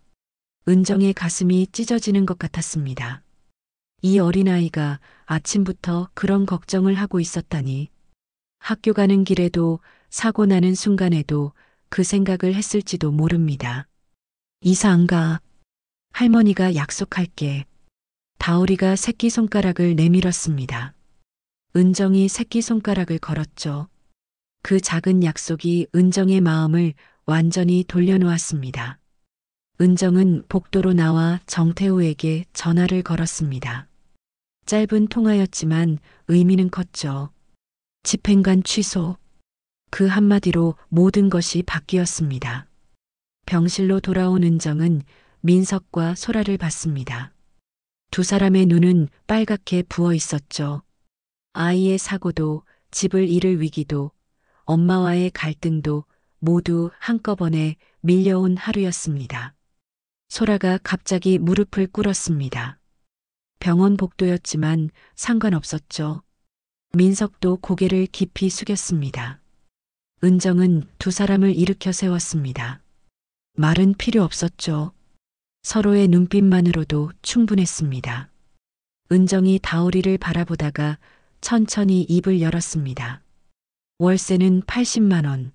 은정의 가슴이 찢어지는 것 같았습니다. 이 어린아이가 아침부터 그런 걱정을 하고 있었다니. 학교 가는 길에도 사고 나는 순간에도 그 생각을 했을지도 모릅니다. 이사 안 가. 할머니가 약속할게. 다오리가 새끼손가락을 내밀었습니다. 은정이 새끼손가락을 걸었죠. 그 작은 약속이 은정의 마음을 완전히 돌려놓았습니다. 은정은 복도로 나와 정태우에게 전화를 걸었습니다. 짧은 통화였지만 의미는 컸죠. 집행관 취소. 그 한마디로 모든 것이 바뀌었습니다. 병실로 돌아온 은정은 민석과 소라를 봤습니다. 두 사람의 눈은 빨갛게 부어 있었죠. 아이의 사고도 집을 잃을 위기도 엄마와의 갈등도 모두 한꺼번에 밀려온 하루였습니다. 소라가 갑자기 무릎을 꿇었습니다. 병원 복도였지만 상관없었죠. 민석도 고개를 깊이 숙였습니다. 은정은 두 사람을 일으켜 세웠습니다. 말은 필요 없었죠. 서로의 눈빛만으로도 충분했습니다. 은정이 다오리를 바라보다가 천천히 입을 열었습니다. 월세는 80만 원.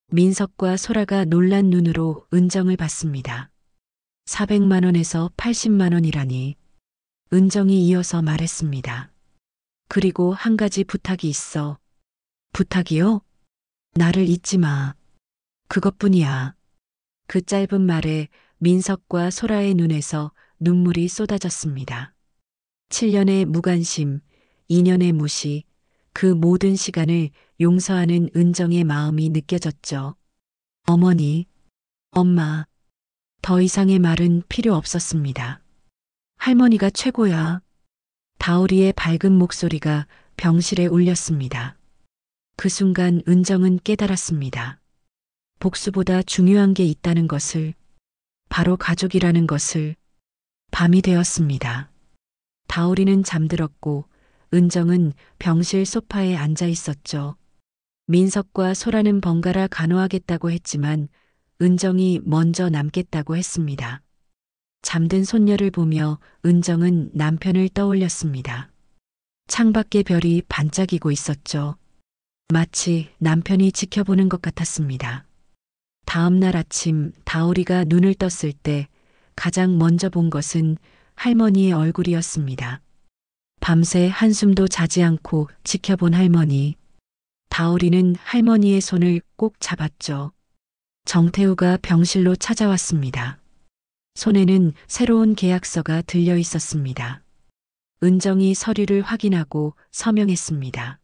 민석과 소라가 놀란 눈으로 은정을 봤습니다. 400만 원에서 80만 원이라니. 은정이 이어서 말했습니다. 그리고 한 가지 부탁이 있어. 부탁이요? 나를 잊지 마. 그것뿐이야. 그 짧은 말에 민석과 소라의 눈에서 눈물이 쏟아졌습니다. 7년의 무관심, 2년의 무시, 그 모든 시간을 용서하는 은정의 마음이 느껴졌죠. 어머니, 엄마, 더 이상의 말은 필요 없었습니다. 할머니가 최고야. 다오리의 밝은 목소리가 병실에 울렸습니다. 그 순간 은정은 깨달았습니다. 복수보다 중요한 게 있다는 것을, 바로 가족이라는 것을. 밤이 되었습니다. 다오리는 잠들었고 은정은 병실 소파에 앉아 있었죠. 민석과 소라는 번갈아 간호하겠다고 했지만 은정이 먼저 남겠다고 했습니다. 잠든 손녀를 보며 은정은 남편을 떠올렸습니다. 창밖의 별이 반짝이고 있었죠. 마치 남편이 지켜보는 것 같았습니다. 다음 날 아침 다오리가 눈을 떴을 때 가장 먼저 본 것은 할머니의 얼굴이었습니다. 밤새 한숨도 자지 않고 지켜본 할머니. 다오리는 할머니의 손을 꼭 잡았죠. 정태우가 병실로 찾아왔습니다. 손에는 새로운 계약서가 들려 있었습니다. 은정이 서류를 확인하고 서명했습니다.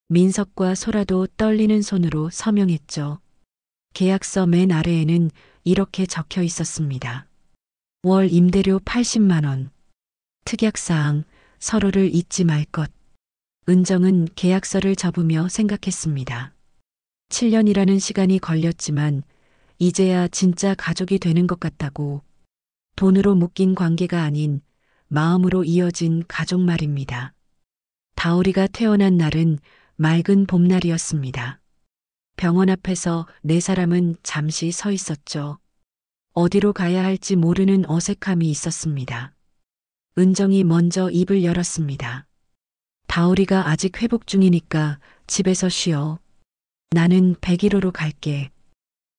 민석과 소라도 떨리는 손으로 서명했죠. 계약서 맨 아래에는 이렇게 적혀 있었습니다. 월 임대료 80만 원. 특약사항, 서로를 잊지 말 것. 은정은 계약서를 접으며 생각했습니다. 7년이라는 시간이 걸렸지만 이제야 진짜 가족이 되는 것 같다고. 돈으로 묶인 관계가 아닌 마음으로 이어진 가족 말입니다. 다오리가 태어난 날은 맑은 봄날이었습니다. 병원 앞에서 네 사람은 잠시 서 있었죠. 어디로 가야 할지 모르는 어색함이 있었습니다. 은정이 먼저 입을 열었습니다. 다오리가 아직 회복 중이니까 집에서 쉬어. 나는 101호로 갈게.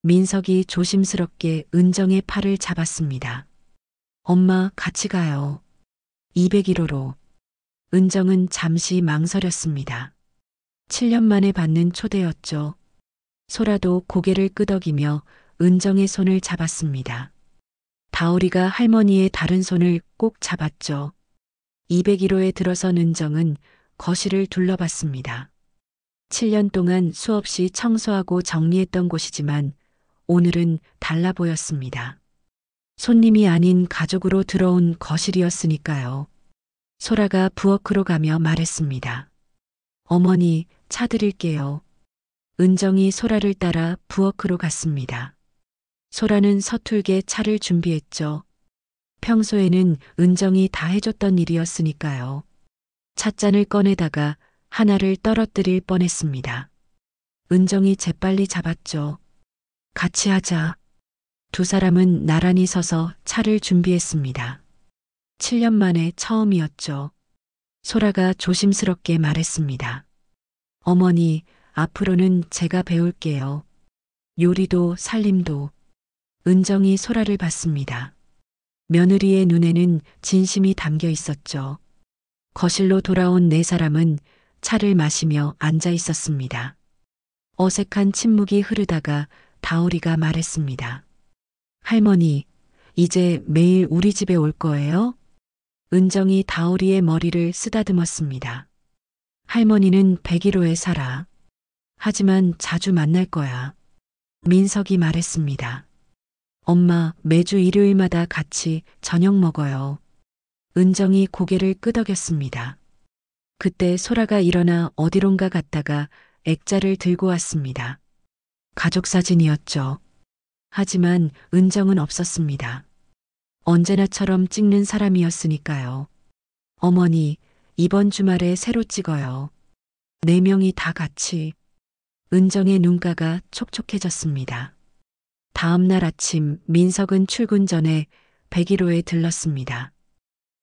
민석이 조심스럽게 은정의 팔을 잡았습니다. 엄마, 같이 가요. 201호로. 은정은 잠시 망설였습니다. 7년 만에 받는 초대였죠. 소라도 고개를 끄덕이며 은정의 손을 잡았습니다. 다오리가 할머니의 다른 손을 꼭 잡았죠. 201호에 들어선 은정은 거실을 둘러봤습니다. 7년 동안 수없이 청소하고 정리했던 곳이지만 오늘은 달라 보였습니다. 손님이 아닌 가족으로 들어온 거실이었으니까요. 소라가 부엌으로 가며 말했습니다. 어머니, 차 드릴게요. 은정이 소라를 따라 부엌으로 갔습니다. 소라는 서툴게 차를 준비했죠. 평소에는 은정이 다 해줬던 일이었으니까요. 찻잔을 꺼내다가 하나를 떨어뜨릴 뻔했습니다. 은정이 재빨리 잡았죠. 같이 하자. 두 사람은 나란히 서서 차를 준비했습니다. 7년 만에 처음이었죠. 소라가 조심스럽게 말했습니다. 어머니, 앞으로는 제가 배울게요. 요리도 살림도. 은정이 소라를 봤습니다. 며느리의 눈에는 진심이 담겨 있었죠. 거실로 돌아온 네 사람은 차를 마시며 앉아 있었습니다. 어색한 침묵이 흐르다가 다오리가 말했습니다. 할머니, 이제 매일 우리 집에 올 거예요? 은정이 다오리의 머리를 쓰다듬었습니다. 할머니는 101호에 살아. 하지만 자주 만날 거야. 민석이 말했습니다. 엄마, 매주 일요일마다 같이 저녁 먹어요. 은정이 고개를 끄덕였습니다. 그때 소라가 일어나 어디론가 갔다가 액자를 들고 왔습니다. 가족 사진이었죠. 하지만 은정은 없었습니다. 언제나처럼 찍는 사람이었으니까요. 어머니, 이번 주말에 새로 찍어요. 4명이 다 같이. 은정의 눈가가 촉촉해졌습니다. 다음 날 아침 민석은 출근 전에 101호에 들렀습니다.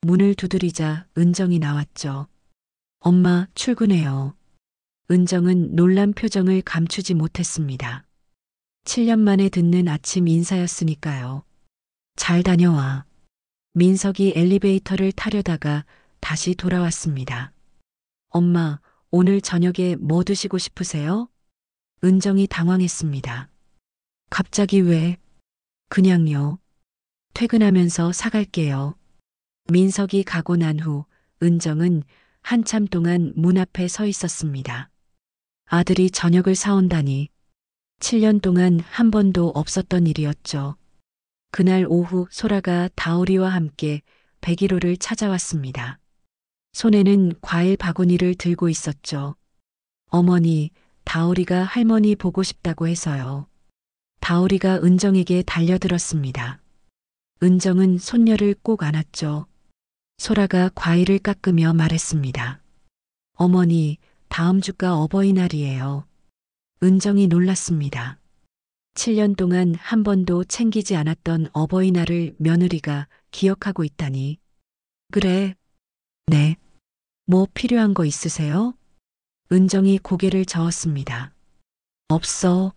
문을 두드리자 은정이 나왔죠. 엄마, 출근해요. 은정은 놀란 표정을 감추지 못했습니다. 7년 만에 듣는 아침 인사였으니까요. 잘 다녀와. 민석이 엘리베이터를 타려다가 다시 돌아왔습니다. 엄마, 오늘 저녁에 뭐 드시고 싶으세요? 은정이 당황했습니다. 갑자기 왜? 그냥요. 퇴근하면서 사갈게요. 민석이 가고 난 후 은정은 한참 동안 문 앞에 서 있었습니다. 아들이 저녁을 사온다니. 7년 동안 한 번도 없었던 일이었죠. 그날 오후 소라가 다오리와 함께 101호를 찾아왔습니다. 손에는 과일 바구니를 들고 있었죠. 어머니, 다오리가 할머니 보고 싶다고 해서요. 다오리가 은정에게 달려들었습니다. 은정은 손녀를 꼭 안았죠. 소라가 과일을 깎으며 말했습니다. 어머니, 다음 주가 어버이날이에요. 은정이 놀랐습니다. 7년 동안 한 번도 챙기지 않았던 어버이날을 며느리가 기억하고 있다니. 그래. 네. 뭐 필요한 거 있으세요? 은정이 고개를 저었습니다. 없어.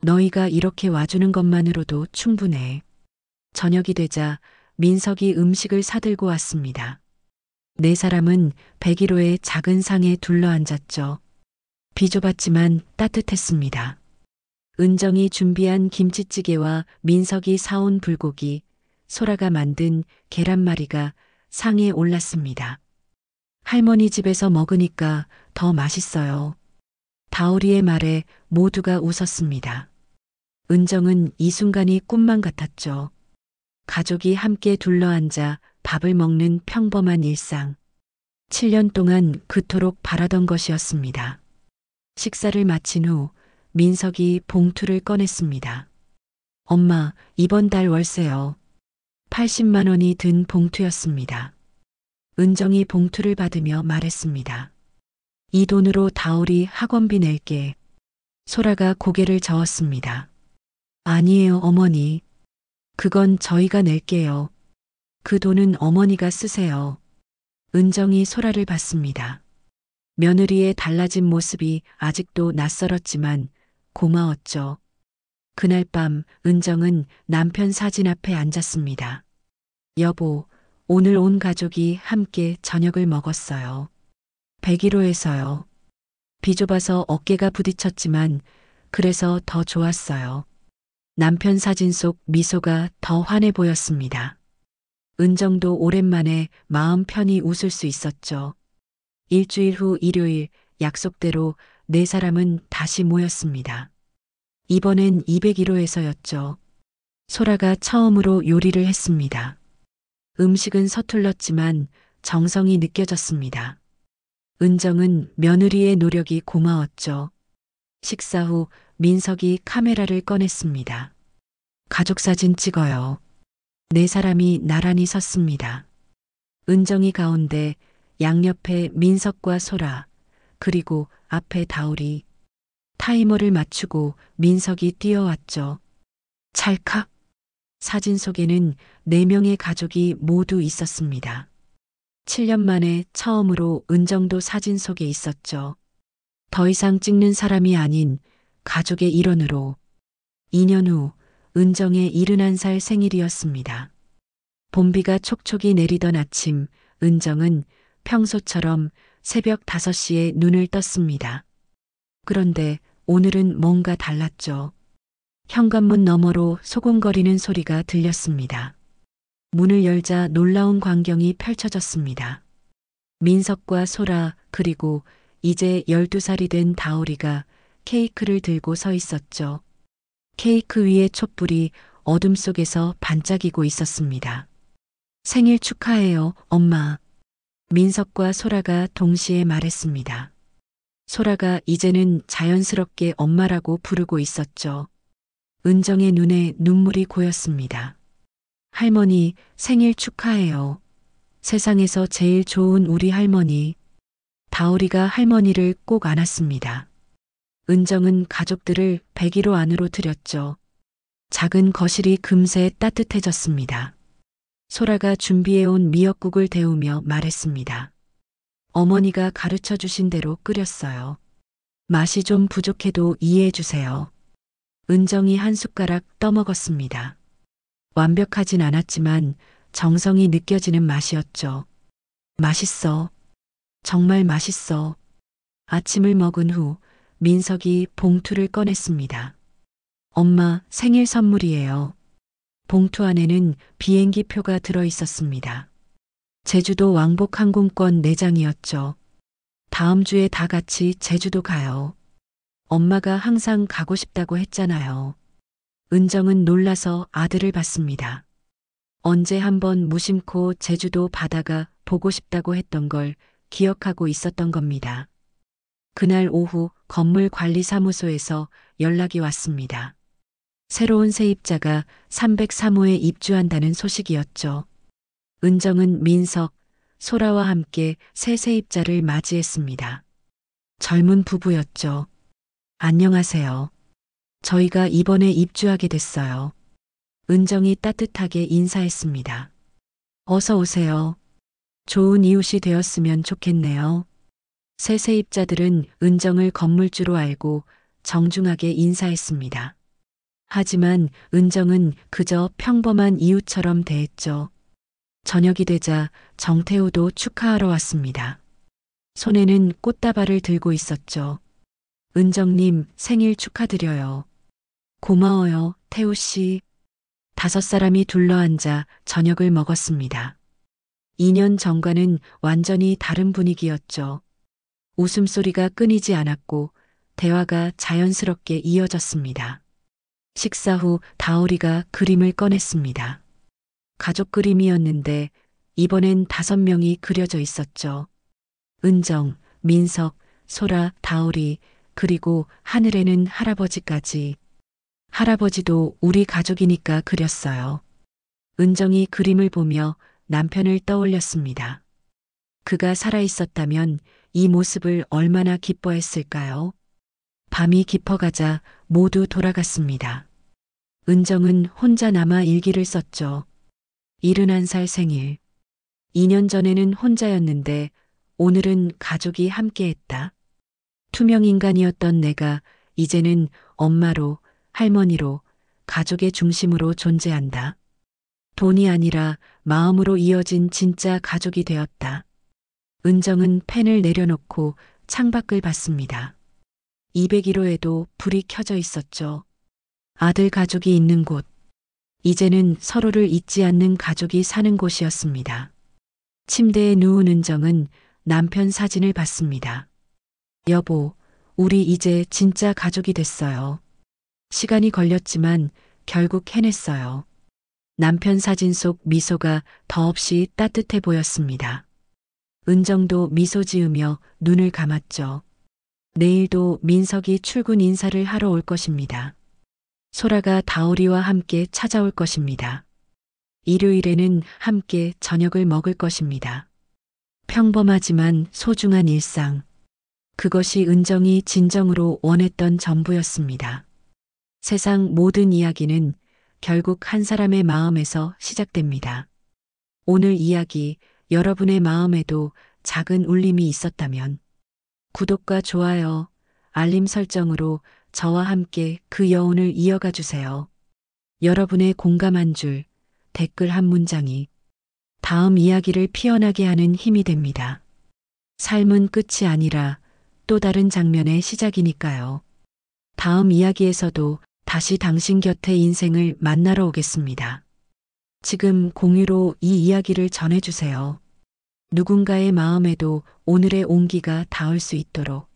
너희가 이렇게 와주는 것만으로도 충분해. 저녁이 되자 민석이 음식을 사들고 왔습니다. 네 사람은 101호의 작은 상에 둘러앉았죠. 비좁았지만 따뜻했습니다. 은정이 준비한 김치찌개와 민석이 사온 불고기, 소라가 만든 계란말이가 상에 올랐습니다. 할머니 집에서 먹으니까 더 맛있어요. 다오리의 말에 모두가 웃었습니다. 은정은 이 순간이 꿈만 같았죠. 가족이 함께 둘러앉아 밥을 먹는 평범한 일상. 7년 동안 그토록 바라던 것이었습니다. 식사를 마친 후 민석이 봉투를 꺼냈습니다. 엄마, 이번 달 월세요. 80만 원이 든 봉투였습니다. 은정이 봉투를 받으며 말했습니다. 이 돈으로 다오리 학원비 낼게. 소라가 고개를 저었습니다. 아니에요, 어머니. 그건 저희가 낼게요. 그 돈은 어머니가 쓰세요. 은정이 소라를 봤습니다. 며느리의 달라진 모습이 아직도 낯설었지만 고마웠죠. 그날 밤 은정은 남편 사진 앞에 앉았습니다. 여보, 오늘 온 가족이 함께 저녁을 먹었어요. 101호에서요. 비좁아서 어깨가 부딪혔지만 그래서 더 좋았어요. 남편 사진 속 미소가 더 환해 보였습니다. 은정도 오랜만에 마음 편히 웃을 수 있었죠. 일주일 후 일요일 약속대로 네 사람은 다시 모였습니다. 이번엔 201호에서였죠. 소라가 처음으로 요리를 했습니다. 음식은 서툴렀지만 정성이 느껴졌습니다. 은정은 며느리의 노력이 고마웠죠. 식사 후 민석이 카메라를 꺼냈습니다. 가족 사진 찍어요. 네 사람이 나란히 섰습니다. 은정이 가운데, 양옆에 민석과 소라, 그리고 앞에 다울이. 타이머를 맞추고 민석이 뛰어왔죠. 찰칵. 사진 속에는 4명의 가족이 모두 있었습니다. 7년 만에 처음으로 은정도 사진 속에 있었죠. 더 이상 찍는 사람이 아닌 가족의 일원으로. 2년 후 은정의 71살 생일이었습니다. 봄비가 촉촉이 내리던 아침, 은정은 평소처럼 새벽 5시에 눈을 떴습니다. 그런데 오늘은 뭔가 달랐죠. 현관문 너머로 소곤거리는 소리가 들렸습니다. 문을 열자 놀라운 광경이 펼쳐졌습니다. 민석과 소라 그리고 이제 12살이 된 다오리가 케이크를 들고 서 있었죠. 케이크 위에 촛불이 어둠 속에서 반짝이고 있었습니다. 생일 축하해요, 엄마. 민석과 소라가 동시에 말했습니다. 소라가 이제는 자연스럽게 엄마라고 부르고 있었죠. 은정의 눈에 눈물이 고였습니다. 할머니, 생일 축하해요. 세상에서 제일 좋은 우리 할머니. 다오리가 할머니를 꼭 안았습니다. 은정은 가족들을 101호 안으로 들였죠. 작은 거실이 금세 따뜻해졌습니다. 소라가 준비해온 미역국을 데우며 말했습니다. 어머니가 가르쳐 주신 대로 끓였어요. 맛이 좀 부족해도 이해해 주세요. 은정이 한 숟가락 떠먹었습니다. 완벽하진 않았지만 정성이 느껴지는 맛이었죠. 맛있어. 정말 맛있어. 아침을 먹은 후 민석이 봉투를 꺼냈습니다. 엄마, 생일 선물이에요. 봉투 안에는 비행기 표가 들어 있었습니다. 제주도 왕복 항공권 4장이었죠. 다음 주에 다 같이 제주도 가요. 엄마가 항상 가고 싶다고 했잖아요. 은정은 놀라서 아들을 봤습니다. 언제 한번 무심코 제주도 바다가 보고 싶다고 했던 걸 기억하고 있었던 겁니다. 그날 오후 건물 관리사무소에서 연락이 왔습니다. 새로운 세입자가 303호에 입주한다는 소식이었죠. 은정은 민석, 소라와 함께 새 세입자를 맞이했습니다. 젊은 부부였죠. 안녕하세요. 저희가 이번에 입주하게 됐어요. 은정이 따뜻하게 인사했습니다. 어서 오세요. 좋은 이웃이 되었으면 좋겠네요. 새 세입자들은 은정을 건물주로 알고 정중하게 인사했습니다. 하지만 은정은 그저 평범한 이웃처럼 대했죠. 저녁이 되자 정태호도 축하하러 왔습니다. 손에는 꽃다발을 들고 있었죠. 은정님 생일 축하드려요. 고마워요, 태우 씨. 5사람이 둘러앉아 저녁을 먹었습니다. 2년 전과는 완전히 다른 분위기였죠. 웃음소리가 끊이지 않았고 대화가 자연스럽게 이어졌습니다. 식사 후 다오리가 그림을 꺼냈습니다. 가족 그림이었는데 이번엔 5명이 그려져 있었죠. 은정, 민석, 소라, 다오리, 그리고 하늘에는 할아버지까지. 할아버지도 우리 가족이니까 그렸어요. 은정이 그림을 보며 남편을 떠올렸습니다. 그가 살아있었다면 이 모습을 얼마나 기뻐했을까요? 밤이 깊어가자 모두 돌아갔습니다. 은정은 혼자 남아 일기를 썼죠. 71살 생일. 2년 전에는 혼자였는데 오늘은 가족이 함께했다. 투명 인간이었던 내가 이제는 엄마로, 할머니로, 가족의 중심으로 존재한다. 돈이 아니라 마음으로 이어진 진짜 가족이 되었다. 은정은 펜을 내려놓고 창밖을 봤습니다. 201호에도 불이 켜져 있었죠. 아들 가족이 있는 곳. 이제는 서로를 잊지 않는 가족이 사는 곳이었습니다. 침대에 누운 은정은 남편 사진을 봤습니다. 여보, 우리 이제 진짜 가족이 됐어요. 시간이 걸렸지만 결국 해냈어요. 남편 사진 속 미소가 더없이 따뜻해 보였습니다. 은정도 미소 지으며 눈을 감았죠. 내일도 민석이 출근 인사를 하러 올 것입니다. 소라가 다오리와 함께 찾아올 것입니다. 일요일에는 함께 저녁을 먹을 것입니다. 평범하지만 소중한 일상. 그것이 은정이 진정으로 원했던 전부였습니다. 세상 모든 이야기는 결국 한 사람의 마음에서 시작됩니다. 오늘 이야기 여러분의 마음에도 작은 울림이 있었다면 구독과 좋아요, 알림 설정으로 저와 함께 그 여운을 이어가 주세요. 여러분의 공감 한 줄, 댓글 한 문장이 다음 이야기를 피어나게 하는 힘이 됩니다. 삶은 끝이 아니라 또 다른 장면의 시작이니까요. 다음 이야기에서도 다시 당신 곁에 인생을 만나러 오겠습니다. 지금 공유로 이 이야기를 전해주세요. 누군가의 마음에도 오늘의 온기가 닿을 수 있도록.